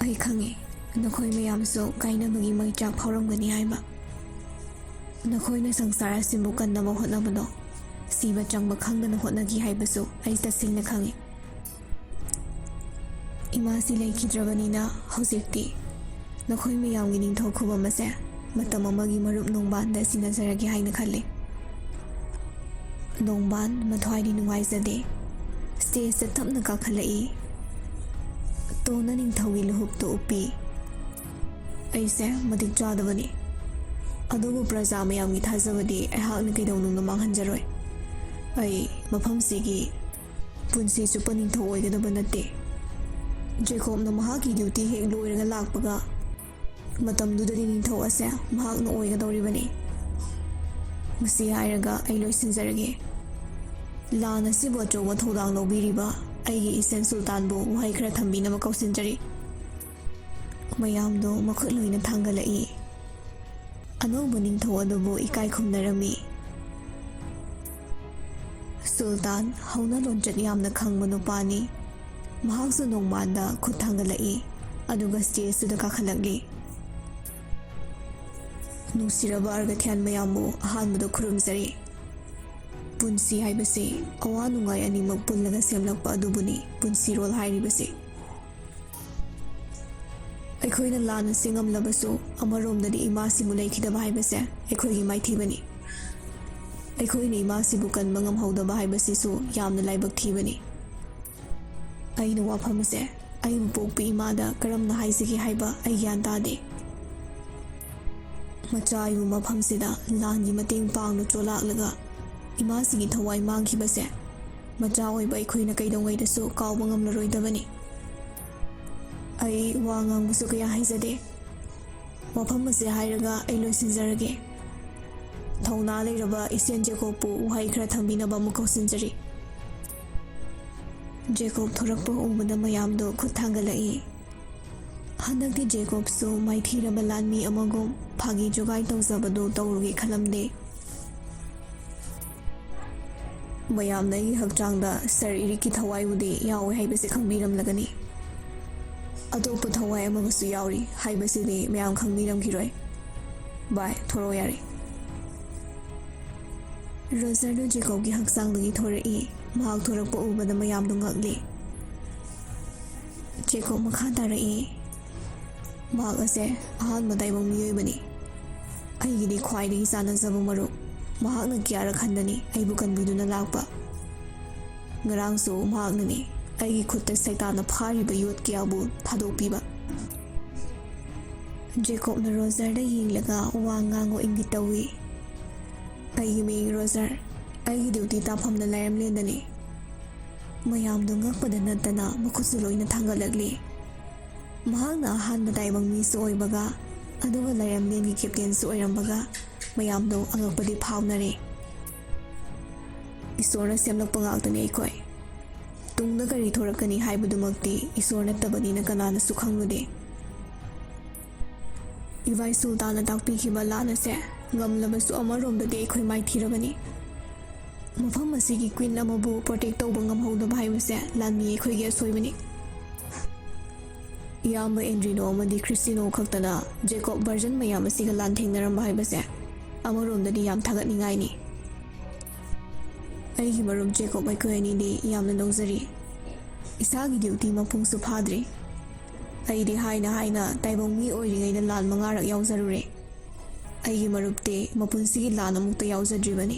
ꯑꯩ ꯈꯪꯉꯤ ꯅꯈꯣꯏ ꯃꯌꯥꯝꯁꯨ ꯀꯥꯏꯅꯕꯒꯤ ꯃꯩꯆꯥꯛ ꯐꯥꯎꯔꯝꯒꯅꯤ ꯍꯥꯏꯕ꯫ ꯅꯈꯣꯏꯅ ꯁꯪꯁꯥꯔ ꯑꯁꯤꯕꯨ ꯀꯟꯅꯕ ꯍꯣꯠꯅꯕꯗꯣ ꯁꯤꯕ ꯆꯪꯕ ꯈꯪꯗꯅ ꯍꯣꯠꯅꯈꯤ ꯍꯥꯏꯕꯁꯨ ꯑꯩ ꯇꯁꯦꯡꯅ ꯈꯪꯉꯤ꯫ ꯏꯃꯥꯁꯤ ꯂꯩꯈꯤꯗ꯭ꯔꯕꯅꯤꯅ ꯍꯧꯖꯤꯛꯇꯤ ꯅꯈꯣꯏ ꯃꯌꯥꯝꯒꯤ ꯅꯤꯡꯊꯧ ꯈꯨꯕꯝ ꯑꯁꯦ ꯃꯇꯝ ꯑꯃꯒꯤ ꯃꯔꯨꯞ ꯅꯣꯡꯕꯥꯟꯗ ꯁꯤꯟꯅꯖꯔꯒꯦ ꯍꯥꯏꯅ ꯈꯜꯂꯤ꯫ ꯅꯣꯡꯕꯥꯟ ꯃꯊ꯭ꯋꯥꯏꯗꯤ ꯅꯨꯡꯉꯥꯏꯖꯗꯦ꯫ ꯁ꯭ꯇꯦꯖꯇ ꯇꯞꯅ ꯀꯥꯈꯠꯂꯛꯏ꯫ ꯇꯣꯟꯅ ꯅꯤꯡꯊꯧꯒꯤ ꯂꯨꯍꯨꯞꯇꯨ ꯎꯞꯄꯤ꯫ ꯑꯩꯁꯦ ꯃꯇꯤꯛ ꯆꯥꯗꯕꯅꯤ, ꯑꯗꯨꯕꯨ ꯄ꯭ꯔꯖꯥ ꯃꯌꯥꯝꯒꯤ ꯊꯥꯖꯕꯗꯤ ꯑꯩꯍꯥꯛꯅ ꯀꯩꯗꯧꯅꯨꯡꯗ ꯃꯥꯡꯍꯟꯖꯔꯣꯏ꯫ ꯑꯩ ꯃꯐꯝꯁꯤꯒꯤ ꯄꯨꯟꯁꯤ ꯆꯨꯞꯄ ꯅꯤꯡꯊꯧ ꯑꯣꯏꯒꯗꯕ ꯅꯠꯇꯦ꯫ ꯖꯦꯀꯣꯕꯅ ꯃꯍꯥꯛꯀꯤ ꯗ꯭ꯌꯨꯇꯤ ꯍꯦꯛ ꯂꯣꯏꯔꯒ ꯂꯥꯛꯄꯒ ꯃꯇꯝꯗꯨꯗꯗꯤ ꯅꯤꯡꯊꯧ ꯑꯁꯦ ꯃꯍꯥꯛꯅ ꯑꯣꯏꯒꯗꯧꯔꯤꯕꯅꯤ꯫ ꯃꯁꯤ ꯍꯥꯏꯔꯒ ꯑꯩ ꯂꯣꯏꯁꯤꯟꯖꯔꯒꯦ꯫ ꯂꯥꯟ ꯑꯁꯤꯕꯨ ꯑꯆꯧꯕ ꯊꯧꯗꯥꯡ ꯂꯧꯕꯤꯔꯤꯕ ꯑꯩꯒꯤ ꯏꯆꯟ ꯁꯨꯜꯇꯥꯟꯕꯨ ꯋꯥꯍꯩ ꯈꯔ ꯊꯝꯕꯤꯅꯕ ꯀꯧꯁꯤꯟꯖꯔꯤ꯫ ꯃꯌꯥꯝꯗꯣ ꯃꯈꯨꯠ ꯂꯣꯏꯅ ꯊꯥꯡꯒꯠꯂꯛꯏ꯫ ꯑꯅꯧꯕ ꯅꯤꯡꯊꯧ ꯑꯗꯨꯕꯨ ꯏꯀꯥꯏ ꯈꯨꯝꯅꯔꯝꯃꯤ꯫ ꯁꯨꯜꯇꯥꯟ ꯍꯧꯅ ꯂꯣꯟꯆꯠ ꯌꯥꯝꯅ ꯈꯪꯕ ꯅꯨꯄꯥꯅꯤ꯫ ꯃꯍꯥꯛꯁꯨ ꯅꯣꯡꯕꯥꯟꯗ ꯈꯨꯠ ꯊꯥꯡꯒꯠꯂꯛꯏ ꯑꯗꯨꯒ ꯁ꯭ꯇꯦꯖꯇꯨꯗ ꯀꯥꯈꯠꯂꯛꯂꯤ꯫ ꯅꯨꯡꯁꯤꯔꯕ ꯑꯔꯒꯊ꯭ꯌꯥꯟ ꯃꯌꯥꯝꯕꯨ ꯑꯍꯥꯟꯕꯗ ꯈꯨꯔꯨꯝꯖꯔꯤ꯫ ꯄꯨꯟꯁꯤ ꯍꯥꯏꯕꯁꯤ ꯑꯋꯥ ꯅꯨꯡꯉꯥꯏ ꯑꯅꯤꯃꯛ ꯄꯨꯜꯂꯒ ꯁꯦꯝꯂꯛꯄ ꯑꯗꯨꯕꯨꯅꯤ ꯄꯨꯟꯁꯤꯔꯣꯜ ꯍꯥꯏꯔꯤꯕꯁꯤ꯫ ꯑꯩꯈꯣꯏꯅ ꯂꯥꯟ ꯑꯁꯤ ꯉꯝꯂꯕꯁꯨ ꯑꯃꯔꯣꯝꯗꯗꯤ ꯏꯃꯥꯁꯤꯕꯨ ꯂꯩꯈꯤꯗꯕ ꯍꯥꯏꯕꯁꯦ ꯑꯩꯈꯣꯏꯒꯤ ꯃꯥꯏꯊꯤꯕꯅꯤ꯫ ꯑꯩꯈꯣꯏꯅ ꯏꯃꯥꯁꯤꯕꯨ ꯀꯟꯕ ꯉꯝꯍꯧꯗꯕ ꯍꯥꯏꯕꯁꯤꯁꯨ ꯌꯥꯝꯅ ꯂꯥꯏꯕꯛ ꯊꯤꯕꯅꯤ꯫ ꯑꯩꯅ ꯋꯥꯐꯝ ꯑꯁꯦ ꯑꯩꯕꯨ ꯄꯣꯛꯄꯤ ꯏꯃꯥꯗ ꯀꯔꯝꯅ ꯍꯥꯏꯖꯒꯦ ꯍꯥꯏꯕ ꯑꯩ ꯒ꯭ꯌꯥꯟ ꯇꯥꯗꯦ꯫ ꯃꯆꯥ ꯑꯩꯕꯨ ꯃꯐꯝꯁꯤꯗ ꯂꯥꯟꯒꯤ ꯃꯇꯦꯡ ꯄꯥꯡꯅ ꯆꯣꯂꯥꯛꯂꯒ ꯏꯃꯥꯁꯤꯒꯤ ꯊꯋꯥꯏ ꯃꯥꯡꯈꯤꯕꯁꯦ ꯃꯆꯥ ꯑꯣꯏꯕ ꯑꯩꯈꯣꯏꯅ ꯀꯩꯗꯧꯉꯩꯗꯁꯨ ꯀꯥꯎꯕ ꯉꯝꯂꯔꯣꯏꯗꯕꯅꯤ꯫ ꯑꯩ ꯋꯥ ꯉꯥꯡꯕꯁꯨ ꯀꯌꯥ ꯍꯩꯖꯗꯦ꯫ ꯋꯥꯐꯝ ꯑꯁꯦ ꯍꯥꯏꯔꯒ ꯑꯩ ꯂꯣꯏꯁꯤꯟꯖꯔꯒꯦ꯫ ꯊꯧꯅꯥ ꯂꯩꯔꯕ ꯏꯆꯦꯟ ꯖꯦꯀꯣꯕꯄꯨ ꯋꯥꯍꯩ ꯈꯔ ꯊꯝꯕꯤꯅꯕ ꯑꯃꯨꯛ ꯀꯧꯁꯤꯟꯖꯔꯤ꯫ ꯖꯦꯀꯣꯕ ꯊꯣꯔꯛꯄ ꯎꯕꯗ ꯃꯌꯥꯝꯗꯣ ꯈꯨꯠ ꯊꯥꯡꯒꯠꯂꯛꯏ꯫ ꯍꯟꯗꯛꯇꯤ ꯖꯦꯀꯣꯕꯁꯨ ꯃꯥꯏꯊꯤꯔꯕ ꯂꯥꯟꯃꯤ ꯑꯃꯒꯨꯝ ꯐꯥꯒꯤ ꯖꯨꯒꯥꯏ ꯇꯧꯖꯕꯗꯨ ꯇꯧꯔꯨꯒꯦ ꯈꯜꯂꯝꯗꯦ꯫ ꯃꯌꯥꯝꯅ ꯑꯩꯒꯤ ꯍꯛꯆꯥꯡꯗ ꯁꯔ ꯏꯔꯤꯛꯀꯤ ꯊꯋꯥꯏꯕꯨꯗꯤ ꯌꯥꯎꯋꯦ ꯍꯥꯏꯕꯁꯤ ꯈꯪꯕꯤꯔꯝꯂꯒꯅꯤ꯫ ꯑꯇꯣꯞꯄ ꯊꯋꯥꯏ ꯑꯃꯒꯁꯨ ꯌꯥꯎꯔꯤ ꯍꯥꯏꯕꯁꯤꯗꯤ ꯃꯌꯥꯝ ꯈꯪꯕꯤꯔꯝꯈꯤꯔꯣꯏ꯫ ꯕꯥꯏ ꯊꯣꯔꯛꯑꯣ ꯌꯥꯔꯦ꯫ ꯔꯣꯖꯔꯗꯨ ꯖꯦꯀꯣꯕꯒꯤ ꯍꯛꯆꯥꯡꯗꯒꯤ ꯊꯣꯔꯛꯏ꯫ ꯃꯍꯥꯛ ꯊꯣꯔꯛꯄ ꯎꯕꯗ ꯃꯌꯥꯝꯗꯨ ꯉꯛꯂꯤ꯫ ꯖꯦꯀꯣꯕ ꯃꯈꯥ ꯇꯥꯔꯛꯏ꯫ ꯃꯍꯥꯛ ꯑꯁꯦ ꯑꯍꯥꯟꯕ ꯇꯥꯏꯕꯪ ꯃꯤꯑꯣꯏꯕꯅꯤ꯫ ꯑꯩꯒꯤꯗꯤ ꯈ꯭ꯋꯥꯏꯗꯒꯤ ꯆꯥꯟꯅꯖꯕ ꯃꯔꯨꯞ꯫ ꯃꯍꯥꯛꯅ ꯀꯌꯥꯔꯛ ꯍꯟꯗꯅꯤ ꯑꯩꯕꯨ ꯀꯟꯕꯤꯗꯨꯅ ꯂꯥꯛꯄ꯫ ꯉꯔꯥꯡꯁꯨ ꯃꯍꯥꯛꯅꯅꯤ ꯑꯩꯒꯤ ꯈꯨꯠꯇ ꯁꯩꯇꯥꯟꯅ ꯐꯥꯔꯤꯕ ꯌꯣꯠ ꯀꯌꯥꯕꯨ ꯊꯥꯗꯣꯛꯄꯤꯕ꯫ ꯖꯦꯀꯣꯕꯅ ꯔꯣꯖꯔꯗ ꯌꯦꯡꯂꯒ ꯋꯥ ꯉꯥꯡꯉꯣ ꯏꯪꯒꯤꯠ ꯇꯧꯏ꯫ ꯑꯩꯒꯤ ꯃꯤꯡ ꯔꯣꯖꯔ, ꯑꯩꯒꯤ ꯗ꯭ꯌꯨꯇꯤ ꯇꯥꯐꯝꯅ ꯂꯥꯏꯔꯦꯝꯂꯦꯟꯗꯅꯤ꯫ ꯃꯌꯥꯝꯗꯨ ꯉꯛꯄꯗ ꯅꯠꯇꯅ ꯃꯈꯨꯠꯁꯨ ꯂꯣꯏꯅ ꯊꯥꯡꯒꯠꯂꯛꯂꯤ꯫ ꯃꯍꯥꯛꯅ ꯑꯍꯥꯟꯕ ꯇꯥꯏꯕꯪ ꯃꯤꯁꯨ ꯑꯣꯏꯕꯒ ꯑꯗꯨꯒ ꯂꯥꯏꯔꯦꯝꯂꯦꯟꯒꯤ ꯀꯦꯞꯇꯦꯟꯁꯨ ꯑꯣꯏꯔꯝꯕꯒ ꯃꯌꯥꯝꯗꯣ ꯑꯉꯛꯄꯗꯤ ꯐꯥꯎꯅꯔꯦ꯫ ꯏꯁꯣꯔꯅ ꯁꯦꯝꯂꯛꯄ ꯉꯥꯛꯇꯅꯤ ꯑꯩꯈꯣꯏ꯫ ꯇꯨꯡꯗ ꯀꯔꯤ ꯊꯣꯔꯛꯀꯅꯤ ꯍꯥꯏꯕꯗꯨꯃꯛꯇꯤ ꯏꯁꯣꯔ ꯅꯠꯇꯕꯅꯤꯅ ꯀꯅꯥꯅꯁꯨ ꯈꯪꯂꯨꯗꯦ꯫ ꯏꯚꯥꯏ ꯁꯨꯜꯇꯥꯟꯅ ꯇꯥꯛꯄꯤꯈꯤꯕ ꯂꯥꯟ ꯑꯁꯦ ꯉꯝꯂꯕꯁꯨ ꯑꯃꯔꯣꯝꯗꯗꯤ ꯑꯩꯈꯣꯏ ꯃꯥꯏꯊꯤꯔꯕꯅꯤ꯫ ꯃꯐꯝ ꯑꯁꯤꯒꯤ ꯀ꯭ꯋꯤꯟ ꯑꯃꯕꯨ ꯄ꯭ꯔꯣꯇꯦꯛ ꯇꯧꯕ ꯉꯝꯍꯧꯗꯕ ꯍꯥꯏꯕꯁꯦ ꯂꯥꯟꯃꯤ ꯑꯩꯈꯣꯏꯒꯤ ꯑꯁꯣꯏꯕꯅꯤ꯫ ꯏꯌꯥꯝꯕ ꯑꯦꯟꯗ꯭ꯔꯤꯅꯣ ꯑꯃꯗꯤ ꯈ꯭ꯔꯤꯁꯇꯤꯅꯣ ꯈꯛꯇꯅ ꯖꯦꯀꯣꯕ ꯚꯔꯖꯟ ꯃꯌꯥꯝ ꯑꯁꯤꯒ ꯂꯥꯟꯊꯦꯡꯅꯔꯝꯕ ꯍꯥꯏꯕꯁꯦ ꯑꯃꯔꯣꯝꯗꯗꯤ ꯌꯥꯝ ꯊꯥꯒꯠꯅꯤꯡꯉꯥꯏꯅꯤ꯫ ꯑꯩꯒꯤ ꯃꯔꯨꯞ ꯖꯦꯀꯣꯕ ꯑꯩꯈꯣꯏ ꯑꯅꯤꯗꯤ ꯌꯥꯝꯅ ꯂꯧꯖꯔꯤ꯫ ꯏꯁꯥꯒꯤ ꯗ꯭ꯌꯨꯇꯤ ꯃꯄꯨꯡꯁꯨ ꯐꯥꯗ꯭ꯔꯤ꯫ ꯑꯩꯗꯤ ꯍꯥꯏꯅ ꯇꯥꯏꯕꯪ ꯃꯤ ꯑꯣꯏꯔꯤꯉꯩꯗ ꯂꯥꯟ 5ꯔꯛ ꯌꯥꯎꯖꯔꯨꯔꯦ꯫ ꯑꯩꯒꯤ ꯃꯔꯨꯞꯇꯤ ꯃꯄꯨꯟꯁꯤꯒꯤ ꯂꯥꯟ ꯑꯃꯨꯛꯇ ꯌꯥꯎꯖꯗ꯭ꯔꯤꯕꯅꯤ꯫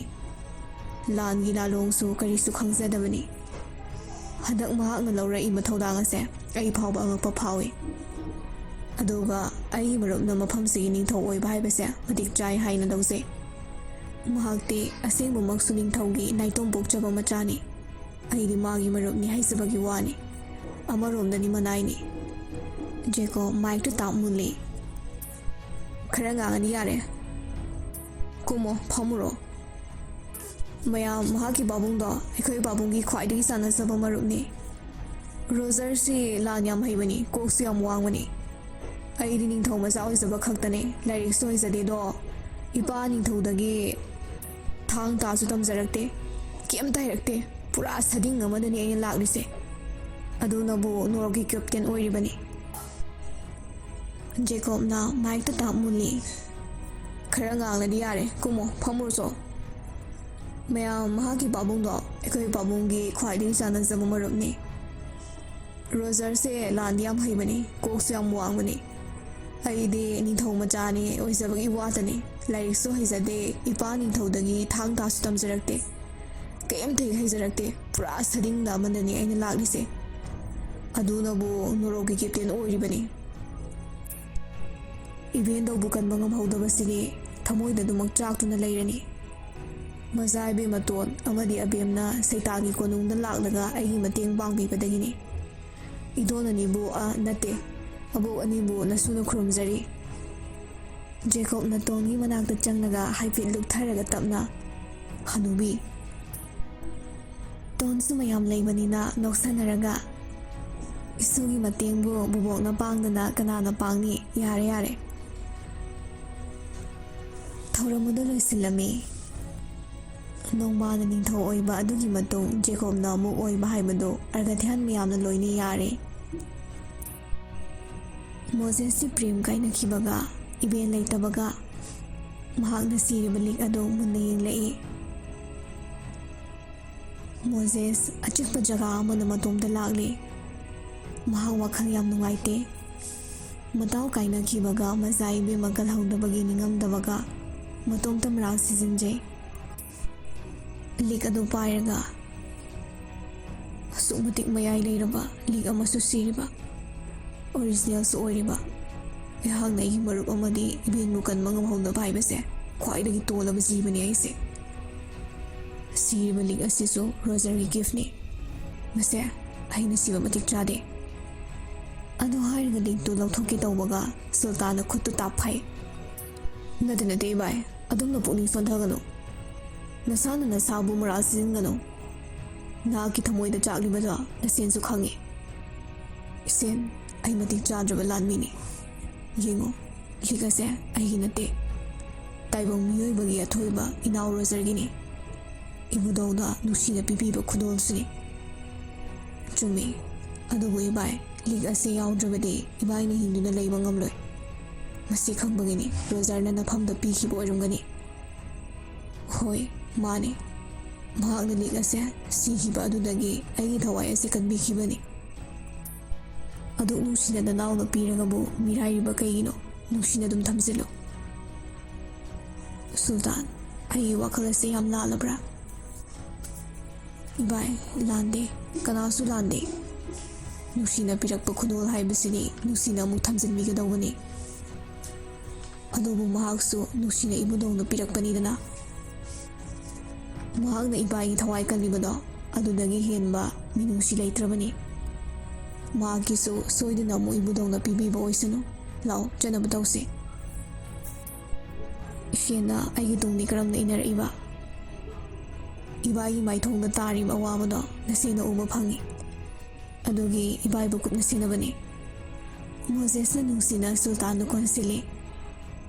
ꯂꯥꯟꯒꯤ ꯂꯥꯂꯣꯡꯁꯨ ꯀꯔꯤꯁꯨ ꯈꯪꯖꯗꯕꯅꯤ꯫ ꯍꯟꯗꯛ ꯃꯍꯥꯛꯅ ꯂꯧꯔꯛꯏꯕ ꯊꯧꯗꯥꯡ ꯑꯁꯦ ꯑꯩ ꯐꯥꯎꯕ ꯑꯉꯛꯄ ꯐꯥꯎꯏ꯫ ꯑꯗꯨꯒ ꯑꯩꯒꯤ ꯃꯔꯨꯞꯅ ꯃꯐꯝꯁꯤꯒꯤ ꯅꯤꯡꯊꯧ ꯑꯣꯏꯕ ꯍꯥꯏꯕꯁꯦ ꯃꯇꯤꯛ ꯆꯥꯏ ꯍꯥꯏꯅ ꯂꯧꯖꯩ꯫ ꯃꯍꯥꯛꯇꯤ ꯑꯁꯦꯡꯕꯃꯛꯁꯨ ꯅꯤꯡꯊꯧꯒꯤ ꯅꯥꯏꯇꯣꯝ ꯄꯣꯛꯆꯕ ꯃꯆꯥꯅꯤ꯫ ꯑꯩꯗꯤ ꯃꯥꯒꯤ ꯃꯔꯨꯞꯅꯤ ꯍꯥꯏꯖꯕꯒꯤ ꯋꯥꯅꯤ, ꯑꯃꯔꯣꯝꯗꯗꯤ ꯃꯅꯥꯏꯅꯤ꯫ ꯖꯦꯀꯣꯕ ꯃꯥꯏꯛꯇ ꯇꯥꯞ ꯃꯨꯜꯂꯤ꯫ ꯈꯔ ꯉꯥꯡꯉꯗꯤ ꯌꯥꯔꯦ, ꯀꯨꯝꯃꯣ ꯐꯝꯃꯨꯔꯣ꯫ ꯃꯌꯥꯝ, ꯃꯍꯥꯛꯀꯤ ꯄꯥꯕꯨꯡꯗꯣ ꯑꯩꯈꯣꯏ ꯄꯥꯕꯨꯡꯒꯤ ꯈ꯭ꯋꯥꯏꯗꯒꯤ ꯆꯥꯟꯅꯖꯕ ꯃꯔꯨꯞꯅꯤ꯫ ꯔꯣꯖꯔꯁꯤ ꯂꯥꯟ ꯌꯥꯝ ꯍꯩꯕꯅꯤ, ꯀꯣꯛꯁꯨ ꯌꯥꯝ ꯋꯥꯡꯕꯅꯤ꯫ ꯑꯩꯗꯤ ꯅꯤꯡꯊꯧ ꯃꯆꯥ ꯑꯣꯏꯖꯕ ꯈꯛꯇꯅꯤ, ꯂꯥꯏꯔꯤꯛꯁꯨ ꯍꯩꯖꯗꯦꯗꯣ꯫ ꯏꯄꯥ ꯅꯤꯡꯊꯧꯗꯒꯤ ꯊꯥꯡ ꯇꯥꯁꯨ ꯇꯝꯖꯔꯛꯇꯦ, ꯀꯩꯝꯇ ꯍꯩꯔꯛꯇꯦ꯫ ꯄꯨꯔꯥ ꯁꯗꯤꯡ ꯑꯃꯗꯅꯤ ꯑꯩꯅ ꯂꯥꯛꯂꯤꯁꯦ, ꯑꯗꯨꯅꯕꯨ ꯅꯣꯔꯛꯀꯤ ꯀꯦꯞꯇꯦꯟ ꯑꯣꯏꯔꯤꯕꯅꯤ꯫ ꯖꯦꯀꯣꯕꯅ ꯃꯥꯏꯛꯇ ꯇꯥꯞ ꯃꯨꯜꯂꯤ꯫ ꯈꯔ ꯉꯥꯡꯂꯗꯤ ꯌꯥꯔꯦ, ꯀꯨꯝꯃꯣ ꯐꯝꯃꯨꯔꯣꯆꯣ꯫ ꯃꯌꯥꯝ, ꯃꯍꯥꯛꯀꯤ ꯄꯥꯕꯨꯡꯗꯣ ꯑꯩꯈꯣꯏ ꯄꯥꯕꯨꯡꯒꯤ ꯈ꯭ꯋꯥꯏꯗꯒꯤ ꯆꯥꯟꯅꯖꯕ ꯃꯔꯨꯞꯅꯤ꯫ ꯔꯣꯖꯔꯁꯦ ꯂꯥꯟꯗꯤ ꯌꯥꯝ ꯍꯩꯕꯅꯤ, ꯀꯣꯛꯁꯨ ꯌꯥꯝ ꯋꯥꯡꯕꯅꯤ꯫ ꯑꯩꯗꯤ ꯅꯤꯡꯊꯧ ꯃꯆꯥꯅꯤ ꯑꯣꯏꯖꯕꯒꯤ ꯋꯥꯇꯅꯤ, ꯂꯥꯏꯔꯤꯛꯁꯨ ꯍꯩꯖꯗꯦ, ꯏꯄꯥ ꯅꯤꯡꯊꯧꯗꯒꯤ ꯊꯥꯡ ꯇꯥꯁꯨ ꯇꯝꯖꯔꯛꯇꯦ, ꯀꯩꯝꯇ ꯍꯩꯖꯔꯛꯇꯦ꯫ ꯄꯨꯔꯥ ꯁꯗꯤꯡꯗ ꯑꯃꯗꯅꯤ ꯑꯩꯅ ꯂꯥꯛꯂꯤꯁꯦ, ꯑꯗꯨꯅꯕꯨ ꯅꯣꯔꯛꯀꯤ ꯀꯦꯞꯇꯦꯟ ꯑꯣꯏꯔꯤꯕꯅꯤ꯫ ꯏꯕꯦꯟꯗꯧꯕꯨ ꯀꯟꯕ ꯉꯝꯍꯧꯗꯕꯁꯤꯗꯤ ꯊꯃꯣꯏꯗ ꯑꯗꯨꯃꯛ ꯆꯥꯛꯇꯨꯅ ꯂꯩꯔꯅꯤ꯫ ꯃꯆꯥ ꯏꯕꯦꯝꯃꯇꯣꯟ ꯑꯃꯗꯤ ꯑꯕꯦꯝꯅ ꯁꯩꯇꯥꯒꯤ ꯀꯣꯅꯨꯡꯗ ꯂꯥꯛꯂꯒ ꯑꯩꯒꯤ ꯃꯇꯦꯡ ꯄꯥꯡꯕꯤꯕꯗꯒꯤꯅꯤ꯫ ꯏꯗꯣꯟ ꯑꯅꯤꯕꯨ ꯅꯠꯇꯦ, ꯑꯕꯣꯛ ꯑꯅꯤꯕꯨ ꯅꯁꯨꯅ ꯈꯨꯔꯨꯝꯖꯔꯤ꯫ ꯖꯦꯀꯣꯕꯅ ꯇꯣꯟꯒꯤ ꯃꯅꯥꯛꯇ ꯆꯪꯂꯒ ꯍꯥꯏꯐꯦꯠ ꯂꯨꯞꯊꯔꯒ ꯇꯞꯅ, ꯍꯅꯨꯕꯤ꯫ ꯇꯣꯟꯁꯨ ꯃꯌꯥꯝ ꯂꯩꯕꯅꯤꯅ ꯅꯣꯛꯁꯟꯅꯔꯒ, ꯏꯁꯨꯒꯤ ꯃꯇꯦꯡꯕꯨ ꯕꯨꯕꯣꯛꯅ ꯄꯥꯡꯗꯅ ꯀꯅꯥꯅ ꯄꯥꯡꯅꯤ? ꯌꯥꯔꯦ ꯌꯥꯔꯦ꯫ ꯊꯧꯔꯝ ꯑꯗꯨ ꯂꯣꯏꯁꯤꯜꯂꯝꯃꯤ꯫ ꯅꯣꯡꯃꯥꯅ ꯅꯤꯡꯊꯧ ꯑꯣꯏꯕ ꯑꯗꯨꯒꯤ ꯃꯇꯨꯡ ꯖꯦꯀꯣꯕꯅ ꯑꯃꯨꯛ ꯑꯣꯏꯕ ꯍꯥꯏꯕꯗꯨ ꯑꯔꯒꯊ꯭ꯌꯥꯟ ꯃꯌꯥꯝꯅ ꯂꯣꯏꯅ ꯌꯥꯔꯦ꯫ ꯃꯣꯖꯦꯁꯁꯤ ꯄ꯭ꯔꯦꯝ ꯀꯥꯏꯅꯈꯤꯕꯒ, ꯏꯕꯦꯟ ꯂꯩꯇꯕꯒ, ꯃꯍꯥꯛꯅ ꯁꯤꯔꯤꯕ ꯂꯤꯛ ꯑꯗꯨ ꯃꯨꯟꯅ ꯌꯦꯡꯂꯛꯏ꯫ ꯃꯣꯖꯦꯁ ꯑꯆꯤꯛꯄ ꯖꯒꯥ ꯑꯃꯗ ꯃꯇꯣꯝꯇ ꯂꯥꯛꯂꯤ꯫ ꯃꯍꯥꯛ ꯋꯥꯈꯜ ꯌꯥꯝ ꯅꯨꯡꯉꯥꯏꯇꯦ꯫ ꯃꯇꯥꯎ ꯀꯥꯏꯅꯈꯤꯕꯒ ꯃꯆꯥ ꯏꯕꯦꯝꯃ ꯀꯜꯍꯧꯗꯕꯒꯤ ꯅꯤꯡꯉꯝꯗꯕꯒ ꯃꯇꯣꯝꯇ ꯃꯔꯥꯜ ꯁꯤꯖꯤꯟꯖꯩ꯫ ꯂꯤꯛ ꯑꯗꯨ ꯄꯥꯏꯔꯒ, ꯑꯁꯨꯛ ꯃꯇꯤꯛ ꯃꯌꯥꯏ ꯂꯩꯔꯕ ꯂꯤꯛ ꯑꯃꯁꯨ ꯁꯤꯔꯤꯕ, ꯑꯣꯔꯤꯖꯤꯅꯦꯜꯁꯨ ꯑꯣꯏꯔꯤꯕ, ꯑꯩꯍꯥꯛꯅ ꯑꯩꯒꯤ ꯃꯔꯨꯞ ꯑꯃꯗꯤ ꯏꯕꯦꯟꯕꯨ ꯀꯟꯕ ꯉꯝꯍꯧꯗꯕ ꯍꯥꯏꯕꯁꯦ ꯈ꯭ꯋꯥꯏꯗꯒꯤ ꯇꯣꯜꯂꯕ ꯖꯤꯕꯅꯤ ꯑꯩꯁꯦ꯫ ꯁꯤꯔꯤꯕ ꯂꯤꯛ ꯑꯁꯤꯁꯨ ꯔꯣꯖꯔꯒꯤ ꯒꯤꯐꯅꯤ, ꯃꯁꯦ ꯑꯩꯅ ꯁꯤꯕ ꯃꯇꯤꯛ ꯆꯥꯗꯦ꯫ ꯑꯗꯨ ꯍꯥꯏꯔꯒ ꯂꯤꯛꯇꯨ ꯂꯧꯊꯣꯛꯀꯦ ꯇꯧꯕꯒ ꯁꯨꯜꯇꯥꯟꯅ ꯈꯨꯠꯇꯨ ꯇꯥꯞꯐꯩ꯫ ꯅꯠꯇꯦ ꯏꯕꯥꯏ, ꯑꯗꯨꯝꯅ ꯄꯨꯛꯅꯤꯡ ꯁꯣꯟꯊꯒꯅꯨ, ꯅꯁꯥꯅ ꯅꯁꯥꯕꯨ ꯃꯔꯥꯜ ꯁꯤꯖꯤꯟꯒꯅꯨ꯫ ꯅꯍꯥꯛꯀꯤ ꯊꯃꯣꯏꯗ ꯆꯥꯛꯂꯤꯕꯗꯣ ꯅꯁꯦꯟꯁꯨ ꯈꯪꯉꯤ꯫ ꯏꯁꯦꯟ, ꯑꯩ ꯃꯇꯤꯛ ꯆꯥꯗ꯭ꯔꯕ ꯂꯥꯟꯃꯤꯅꯤ꯫ ꯌꯦꯡꯉꯨ, ꯂꯤꯛ ꯑꯁꯦ ꯑꯩꯒꯤ ꯅꯠꯇꯦ, ꯇꯥꯏꯕꯪ ꯃꯤꯑꯣꯏꯕꯒꯤ ꯑꯊꯣꯏꯕ ꯏꯅꯥꯎ ꯔꯣꯖꯔꯒꯤꯅꯤ꯫ ꯏꯕꯨꯙꯧꯅ ꯅꯨꯡꯁꯤꯅ ꯄꯤꯕꯤꯕ ꯈꯨꯗꯣꯜꯁꯨꯅꯤ꯫ ꯆꯨꯝꯃꯤ, ꯑꯗꯨꯕꯨ ꯏꯕꯥꯏ, ꯂꯤꯛ ꯑꯁꯤ ꯌꯥꯎꯗ꯭ꯔꯕꯗꯤ ꯏꯕꯥꯏꯅ ꯍꯤꯡꯗꯨꯅ ꯂꯩꯕ ꯉꯝꯂꯣꯏ꯫ ꯃꯁꯤ ꯈꯪꯕꯒꯤꯅꯤ ꯔꯣꯖꯔꯅ ꯅꯐꯝꯗ ꯄꯤꯈꯤꯕ ꯑꯣꯏꯔꯝꯒꯅꯤ꯫ ꯍꯣꯏ, ꯃꯥꯅꯤ, ꯃꯍꯥꯛꯅ ꯂꯤꯛ ꯑꯁꯦ ꯁꯤꯈꯤꯕ ꯑꯗꯨꯗꯒꯤ ꯑꯩꯒꯤ ꯊꯋꯥꯏ ꯑꯁꯤ ꯀꯟꯕꯤꯈꯤꯕꯅꯤ꯫ ꯑꯗꯨꯛ ꯅꯨꯡꯁꯤꯅ ꯅꯅꯥꯎꯅ ꯄꯤꯔꯒꯕꯨ ꯃꯤꯔꯥꯏꯔꯤꯕ ꯀꯩꯒꯤꯅꯣ? ꯅꯨꯡꯁꯤꯅ ꯑꯗꯨꯝ ꯊꯝꯖꯤꯜꯂꯨ꯫ ꯁꯨꯜꯇꯥꯟ, ꯑꯩꯒꯤ ꯋꯥꯈꯜ ꯑꯁꯤ ꯌꯥꯝ ꯂꯥꯜꯂꯕ꯭ꯔꯥ? ꯏꯕꯥꯏ, ꯂꯥꯟꯗꯦ, ꯀꯅꯥꯁꯨ ꯂꯥꯟꯗꯦ꯫ ꯅꯨꯡꯁꯤꯅ ꯄꯤꯔꯛꯄ ꯈꯨꯗꯣꯜ ꯍꯥꯏꯕꯁꯤꯗꯤ ꯅꯨꯡꯁꯤꯅ ꯑꯃꯨꯛ ꯊꯝꯖꯤꯟꯕꯤꯒꯗꯧꯕꯅꯤ꯫ ꯑꯗꯨꯕꯨ ꯃꯍꯥꯛꯁꯨ ꯅꯨꯡꯁꯤꯅ ꯏꯕꯨꯙꯧꯅ ꯄꯤꯔꯛꯄꯅꯤꯗꯅ꯫ ꯃꯍꯥꯛꯅ ꯏꯕꯥꯏꯒꯤ ꯊꯋꯥꯏ ꯀꯜꯂꯤꯕꯗꯣ ꯑꯗꯨꯗꯒꯤ ꯍꯦꯟꯕ ꯃꯤꯅꯨꯡꯁꯤ ꯂꯩꯇ꯭ꯔꯕꯅꯤ꯫ ꯃꯍꯥꯛꯀꯤꯁꯨ ꯁꯣꯏꯗꯅ ꯑꯃꯨꯛ ꯏꯕꯨꯙꯧꯅ ꯄꯤꯕꯤꯕ ꯑꯣꯏꯁꯅꯨ꯫ ꯂꯥꯎ, ꯆꯠꯅꯕ ꯇꯧꯁꯤ꯫ ꯏꯐꯦꯟꯅ ꯑꯩꯒꯤ ꯇꯨꯡꯗꯤ ꯀꯔꯝꯅ ꯏꯟꯅꯔꯛꯏꯕ? ꯏꯕꯥꯏꯒꯤ ꯃꯥꯏꯊꯣꯡꯗ ꯇꯥꯔꯤꯕ ꯑꯋꯥꯕꯗꯣ ꯅꯁꯦꯅ ꯎꯕ ꯐꯪꯉꯤ, ꯑꯗꯨꯒꯤ ꯏꯕꯥꯏꯕꯨ ꯀꯨꯞꯅ ꯁꯦꯟꯅꯕꯅꯤ꯫ ꯃꯣꯖꯦꯁꯅ ꯅꯨꯡꯁꯤꯅ ꯁꯨꯜꯇꯥꯟꯗ ꯀꯣꯟꯁꯤꯜꯂꯤ꯫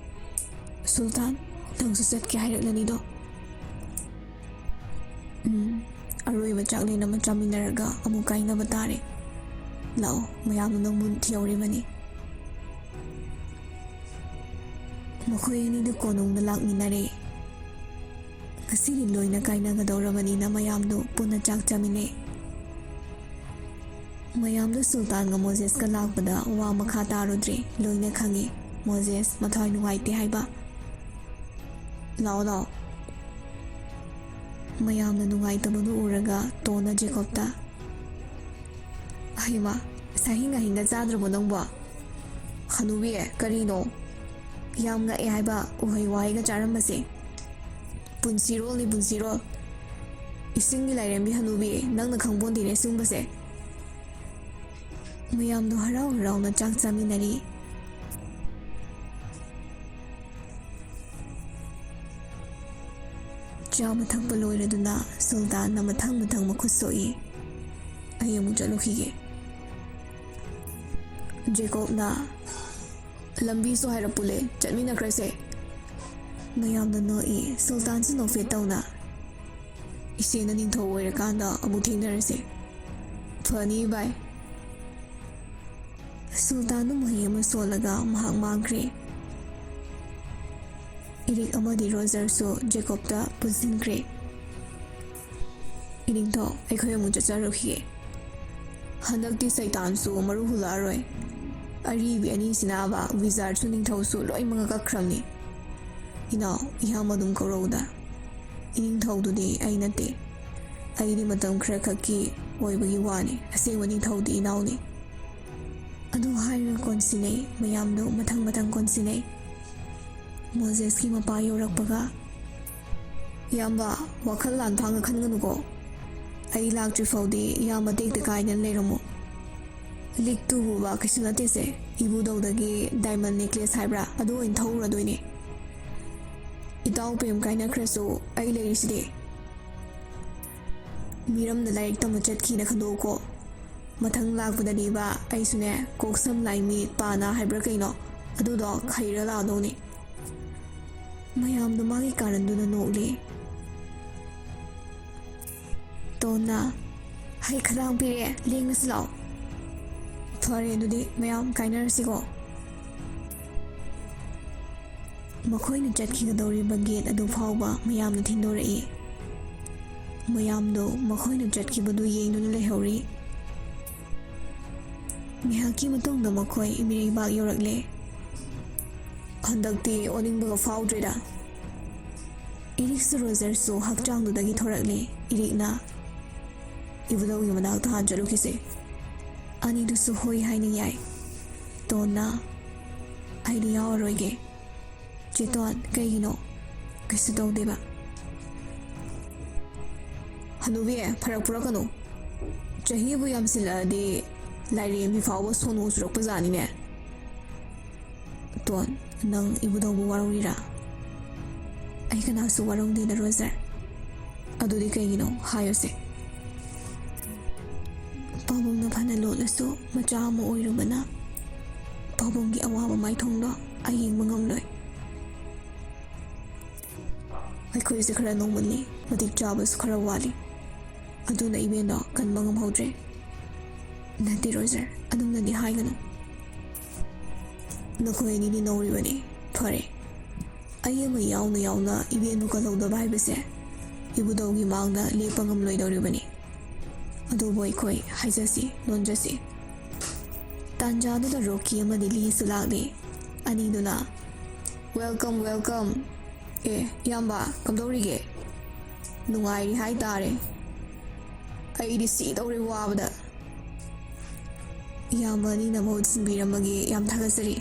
ꯁꯨꯜꯇꯥꯟ, ꯅꯪꯁꯨ ꯆꯠꯀꯦ ꯍꯥꯏꯔꯛꯂꯅꯤꯗꯣ? ꯑꯔꯣꯏꯕ ꯆꯥꯛꯂꯦꯟ ꯑꯃ ꯆꯥꯃꯤꯟꯅꯔꯒ ꯑꯃꯨꯛ ꯀꯥꯏꯅꯕ ꯇꯥꯔꯦ꯫ ꯂꯥꯛꯑꯣ, ꯃꯌꯥꯝꯅ ꯅꯪꯕꯨ ꯊꯤꯍꯧꯔꯤꯕꯅꯤ꯫ ꯃꯈꯣꯏ ꯑꯅꯤꯗꯨ ꯀꯣꯅꯨꯡꯗ ꯂꯥꯛꯃꯤꯟꯅꯔꯦ꯫ ꯉꯁꯤꯗꯤ ꯂꯣꯏꯅ ꯀꯥꯏꯅꯒꯗꯧꯔꯕꯅꯤꯅ ꯃꯌꯥꯝꯗꯨ ꯄꯨꯟꯅ ꯆꯥꯛ ꯆꯥꯃꯤꯟꯅꯩ꯫ ꯃꯌꯥꯝꯗꯨ ꯁꯨꯜꯇꯥꯟꯒ ꯃꯣꯖꯦꯁꯀ ꯂꯥꯛꯄꯗ ꯋꯥ ꯃꯈꯥ ꯇꯥꯔꯨꯗ꯭ꯔꯦ, ꯂꯣꯏꯅ ꯈꯪꯉꯤ ꯃꯣꯖꯦꯁ ꯃꯊ꯭ꯋꯥꯏ ꯅꯨꯡꯉꯥꯏꯇꯦ ꯍꯥꯏꯕ꯫ ꯂꯥꯛꯑꯣ ꯂꯥꯛꯑꯣ꯫ ꯃꯌꯥꯝꯅ ꯅꯨꯡꯉꯥꯏꯇꯕꯗꯨ ꯎꯔꯒ ꯇꯣꯟꯅ ꯖꯦꯀꯣꯕꯇ, ꯍꯩꯃꯥ ꯁꯥꯍꯤꯡ ꯑꯍꯤꯡꯒ ꯆꯥꯗ꯭ꯔꯕꯣ ꯅꯪꯕꯣ? ꯍꯅꯨꯕꯤ ꯀꯔꯤꯅꯣ? ꯌꯥꯝ ꯉꯛꯑꯦ ꯍꯥꯏꯕ ꯎꯍꯩ ꯋꯥꯍꯩꯒ ꯆꯥꯔꯝꯕꯁꯦ꯫ ꯄꯨꯟꯁꯤꯔꯣꯜꯅꯤ ꯄꯨꯟꯁꯤꯔꯣꯜ꯫ ꯏꯁꯤꯡꯒꯤ ꯂꯥꯏꯔꯦꯝꯕꯤ ꯍꯅꯨꯕꯤ ꯅꯪꯅ ꯈꯪꯄꯣꯟꯇꯦꯅꯦ ꯁꯤꯒꯨꯝꯕꯁꯦ꯫ ꯃꯌꯥꯝꯗꯣ ꯍꯔꯥꯎ ꯍꯔꯥꯎꯅ ꯆꯥꯛ ꯆꯥꯃꯤꯟꯅꯔꯤ꯫ ꯆꯥꯕ ꯊꯛꯄ ꯂꯣꯏꯔꯗꯨꯅ ꯁꯨꯜꯇꯥꯟꯅ ꯃꯊꯪ ꯃꯊꯪ ꯃꯈꯨꯠ ꯁꯣꯛꯏ꯫ ꯑꯩ ꯑꯃꯨꯛ ꯆꯠꯂꯨꯈꯤꯒꯦ꯫ ꯖꯦꯀꯣꯕꯅ ꯂꯝꯕꯤꯁꯨ ꯍꯥꯏꯔꯞ ꯄꯨꯜꯂꯦ ꯆꯠꯃꯤꯟꯅꯈ꯭ꯔꯁꯦ꯫ ꯃꯌꯥꯝꯅ ꯅꯣꯛꯏ ꯁꯨꯜꯇꯥꯟꯁꯨ ꯅꯣꯛꯐꯦꯠ ꯇꯧꯅ꯫ ꯏꯆꯦꯅ ꯅꯤꯡꯊꯧ ꯑꯣꯏꯔꯀꯥꯟꯗ ꯑꯃꯨꯛ ꯊꯦꯡꯅꯔꯁꯦ꯫ ꯐꯅꯤ ꯚꯥꯏ꯫ ꯁꯨꯜꯇꯥꯟꯗꯨ ꯃꯍꯩ ꯑꯃ ꯁꯣꯜꯂꯒ ꯃꯍꯥꯛ ꯃꯥꯡꯈ꯭ꯔꯦ꯫ ꯏꯔꯤꯛ ꯑꯃꯗꯤ ꯔꯣꯖꯔꯁꯨ ꯖꯦꯀꯣꯕꯇ ꯄꯨꯟꯁꯤꯟꯈ꯭ꯔꯦ꯫ ꯏꯅꯤꯡꯊꯧ ꯑꯩꯈꯣꯏ ꯑꯃꯨꯛ ꯆꯠꯆꯔꯨꯈꯤꯒꯦ꯫ ꯍꯟꯗꯛꯇꯤ ꯁꯩꯇꯥꯟꯁꯨ ꯃꯔꯨ ꯍꯨꯜꯂꯛꯑꯔꯣꯏ꯫ ꯑꯔꯤꯕꯤ ꯑꯅꯤꯁꯤꯅꯥꯕ ꯋꯤꯖꯥꯔꯗꯁꯨ ꯅꯤꯡꯊꯧꯁꯨ ꯂꯣꯏꯅꯃꯛ ꯀꯛꯈ꯭ꯔꯕꯅꯤ꯫ ꯏꯅꯥꯎ ꯏꯌꯥꯝꯕ ꯑꯗꯨꯝ ꯀꯧꯔꯛꯎꯗ꯫ ꯏꯅꯤꯡꯊꯧꯗꯨꯗꯤ ꯑꯩ ꯅꯠꯇꯦ꯫ ꯑꯩꯗꯤ ꯃꯇꯝ ꯈꯔ ꯈꯛꯀꯤ ꯑꯣꯏꯕꯒꯤ ꯋꯥꯅꯤ꯫ ꯑꯁꯦꯡꯕ ꯅꯤꯡꯊꯧꯗꯤ ꯏꯅꯥꯎꯅꯤ꯫ ꯑꯗꯨ ꯍꯥꯏꯔꯒ ꯀꯣꯟꯁꯤꯟꯅꯩ ꯃꯌꯥꯝꯗꯣ ꯃꯊꯪ ꯃꯊꯪ ꯀꯣꯟꯁꯤꯟꯅꯩ꯫ ꯃꯣꯖꯦꯁꯀꯤ ꯃꯄꯥ ꯌꯧꯔꯛꯄꯒ ꯏꯌꯥꯝꯕ ꯋꯥꯈꯜ ꯂꯥꯟꯐꯥꯡꯅ ꯈꯟꯒꯅꯨꯀꯣ꯫ ꯑꯩ ꯂꯥꯛꯇ꯭ꯔꯤ ꯐꯥꯎꯗꯤ ꯏꯌꯥꯝꯕ ꯇꯦꯛꯇ ꯀꯥꯏꯗꯅ ꯂꯩꯔꯝꯃꯨ꯫ ꯂꯤꯛꯇꯨꯕꯨꯕ ꯀꯩꯁꯨ ꯅꯠꯇꯦꯁꯦ꯫ ꯏꯕꯨꯙꯧꯗꯒꯤ ꯗꯥꯏꯃꯟ ꯅꯦꯀ꯭ꯂꯦꯁ ꯍꯥꯏꯕ꯭ꯔꯥ ꯑꯗꯨ ꯑꯣꯏꯅ ꯊꯧꯔꯗꯣꯏꯅꯦ꯫ ꯏꯇꯥꯎ ꯄꯦꯝ ꯀꯥꯏꯅꯈ꯭ꯔꯁꯨ ꯑꯩ ꯂꯩꯔꯤꯁꯤꯗꯤ꯫ ꯃꯤꯔꯝꯗ ꯂꯥꯏꯔꯤꯛ ꯇꯝꯕ ꯆꯠꯈꯤꯅ ꯈꯟꯗꯣꯛꯎꯀꯣ꯫ ꯃꯊꯪ ꯂꯥꯛꯄꯗꯗꯤꯕ ꯑꯩꯁꯨꯅꯦ ꯀꯣꯛꯁꯝ ꯂꯥꯏꯃꯤꯠ ꯄꯥꯅ ꯍꯥꯏꯕ꯭ꯔꯥ ꯀꯩꯅꯣ ꯑꯗꯨꯗꯣ ꯈꯩꯔ ꯂꯥꯛꯑꯗꯧꯅꯤ꯫ ꯃꯌꯥꯝꯗꯣ ꯃꯥꯒꯤ ꯀꯥꯔꯟꯗꯨꯅ ꯅꯣꯛꯂꯤ꯫ ꯇꯣꯟꯅ ꯍꯩ ꯈꯗꯥꯡ ꯄꯤꯔꯦ ꯂꯦꯡꯉꯁꯤ ꯂꯥꯛꯑꯣ꯫ ꯐꯔꯦ ꯑꯗꯨꯗꯤ ꯃꯌꯥꯝ ꯀꯥꯏꯅꯔꯁꯤꯀꯣ꯫ ꯃꯈꯣꯏꯅ ꯆꯠꯈꯤꯒꯗꯧꯔꯤꯕ ꯒꯦꯠ ꯑꯗꯨ ꯐꯥꯎꯕ ꯃꯌꯥꯝꯅ ꯊꯤꯟꯗꯣꯔꯛꯏ꯫ ꯃꯌꯥꯝꯗꯣ ꯃꯈꯣꯏꯅ ꯆꯠꯈꯤꯕꯗꯨ ꯌꯦꯡꯗꯨꯅ ꯂꯩꯍꯧꯔꯤ꯫ ꯉꯥꯏꯍꯥꯛꯀꯤ ꯃꯇꯨꯡꯗ ꯃꯈꯣꯏ ꯃꯤꯔꯩꯕꯥꯛ ꯌꯧꯔꯛꯂꯦ꯫ ꯍꯟꯗꯛꯇꯤ ꯑꯣꯅꯤꯡꯕꯒ ꯐꯥꯎꯗ꯭ꯔꯦꯗ꯫ ꯏꯔꯤꯛꯁꯨ ꯔꯣꯖꯔꯁꯨ ꯍꯛꯆꯥꯡꯗꯨꯗꯒꯤ ꯊꯣꯔꯛꯂꯦ꯫ ꯏꯔꯤꯛꯅ ꯏꯕꯨꯙꯧꯒꯤ ꯃꯅꯥꯛꯇ ꯍꯥꯟꯅ ꯆꯠꯂꯨꯈꯤꯁꯦ꯫ ꯑꯅꯤꯗꯨꯁꯨ ꯍꯣꯏ ꯍꯥꯏꯅ ꯌꯥꯏ꯫ ꯇꯣꯟꯅ ꯑꯩꯗꯤ ꯌꯥꯎꯔꯔꯣꯏꯒꯦ꯫ ꯆꯦꯇꯣꯟ ꯀꯩꯒꯤꯅꯣ? ꯀꯩꯁꯨ ꯇꯧꯗꯦꯕ꯫ ꯍꯅꯨꯕꯤ ꯐꯔꯛ ꯄꯨꯔꯛꯀꯅꯨ꯫ ꯆꯍꯤꯕꯨ ꯌꯥꯝꯁꯤꯜꯂꯛꯑꯗꯤ ꯂꯥꯏꯔꯦꯝꯕꯤ ꯐꯥꯎꯕ ꯁꯣꯅꯣ ꯆꯨꯔꯛꯄꯖꯥꯠꯅꯤꯅꯦ꯫ ꯇꯣꯟ ꯅꯪ ꯏꯕꯨꯙꯧꯕꯨ ꯋꯥꯔꯧꯔꯤꯔꯥ? ꯑꯩ ꯀꯅꯥꯁꯨ ꯋꯥꯔꯧꯗꯦꯗ ꯔꯣꯖꯔ꯫ ꯑꯗꯨꯗꯤ ꯀꯩꯒꯤꯅꯣ ꯍꯥꯏꯌꯨꯁꯦ꯫ ꯄꯥꯕꯨꯡꯅ ꯐꯅ ꯂꯣꯠꯂꯁꯨ ꯃꯆꯥ ꯑꯃ ꯑꯣꯏꯔꯨꯕꯅ ꯄꯥꯕꯨꯡꯒꯤ ꯑꯋꯥꯕ ꯃꯥꯏꯊꯣꯡꯗꯣ ꯑꯩ ꯌꯦꯡꯕ ꯉꯝꯂꯣꯏ꯫ ꯑꯩꯈꯣꯏꯁꯦ ꯈꯔ ꯅꯣꯡꯃꯜꯂꯤ ꯃꯇꯤꯛ ꯆꯥꯕꯁꯨ ꯈꯔ ꯋꯥꯠꯂꯤ꯫ ꯑꯗꯨꯅ ꯏꯕꯦꯟꯗꯣ ꯀꯟꯕ ꯉꯝꯍꯧꯗ꯭ꯔꯦ꯫ ꯅꯠꯇꯦ ꯔꯣꯖꯔ ꯑꯗꯨꯝꯅꯗꯤ ꯍꯥꯏꯒꯅꯨ꯫ ꯅꯈꯣꯏ ꯑꯅꯤꯗꯤ ꯅꯧꯔꯤꯕꯅꯤ꯫ ꯐꯔꯦ ꯑꯩ ꯑꯃ ꯌꯥꯎꯅ ꯌꯥꯎꯅ ꯏꯕꯦꯟꯕꯨ ꯀꯜꯍꯧꯗꯕ ꯍꯥꯏꯕꯁꯦ ꯏꯕꯨꯙꯧꯒꯤ ꯃꯥꯡꯗ ꯂꯦꯞꯄ ꯉꯝꯂꯣꯏꯗꯧꯔꯤꯕꯅꯤ꯫ ꯑꯗꯨꯕꯨ ꯑꯩꯈꯣꯏ ꯍꯥꯏꯖꯁꯤ ꯂꯣꯟꯖꯁꯤ꯫ ꯇꯥꯟꯖꯥꯗꯨꯗ ꯔꯣꯀꯤ ꯑꯃꯗꯤ ꯂꯤꯁꯨ ꯂꯥꯛꯂꯤ꯫ ꯑꯅꯤꯗꯨꯅ ꯋꯦꯜꯀꯝ ꯋꯦꯜꯀꯝ꯫ ꯏꯌꯥꯝꯕ ꯀꯝꯗꯧꯔꯤꯒꯦ? ꯅꯨꯡꯉꯥꯏꯔꯤ ꯍꯥꯏꯇꯥꯔꯦ꯫ ꯑꯩꯗꯤ ꯁꯤꯗꯧꯔꯦ ꯋꯥꯕꯗ꯫ ꯏꯌꯥꯝꯕ ꯑꯅꯤꯅ ꯃꯍꯨꯠ ꯁꯤꯟꯕꯤꯔꯝꯕꯒꯤ ꯌꯥꯝ ꯊꯥꯒꯠꯆꯔꯤ꯫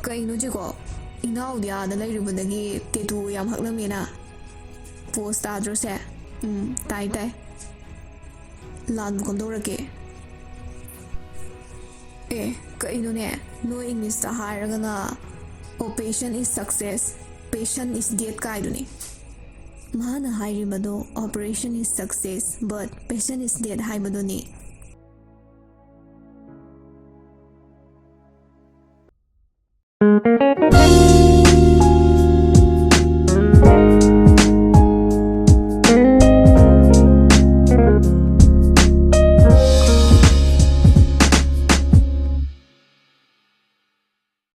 ꯀꯩꯅꯣ ꯖꯦꯀꯣ ꯏꯅꯥꯎꯗꯤ ꯑꯥꯗ ꯂꯩꯔꯨꯕꯗꯒꯤ ꯇꯦꯇꯨ ꯌꯥꯝ ꯍꯛꯂꯝꯃꯦꯅ꯫ ꯄꯣꯁ ꯇꯥꯗ꯭ꯔꯣꯁꯦ? ꯇꯥꯏ ꯇꯥꯏ꯫ ꯂꯥꯟꯕꯨ ꯀꯝꯗꯧꯔꯛꯀꯦ? ꯀꯩꯅꯣꯅꯦ ꯅꯣꯏ ꯏꯪꯂꯤꯁꯇ ꯍꯥꯏꯔꯒꯅ operation is success patient is dead ꯀꯥꯏꯗꯨꯅꯤ꯫ ꯃꯥꯅ ꯍꯥꯏꯔꯤꯕꯗꯣ operation is success but patient is dead ꯍꯥꯏꯕꯗꯨꯅꯤ꯫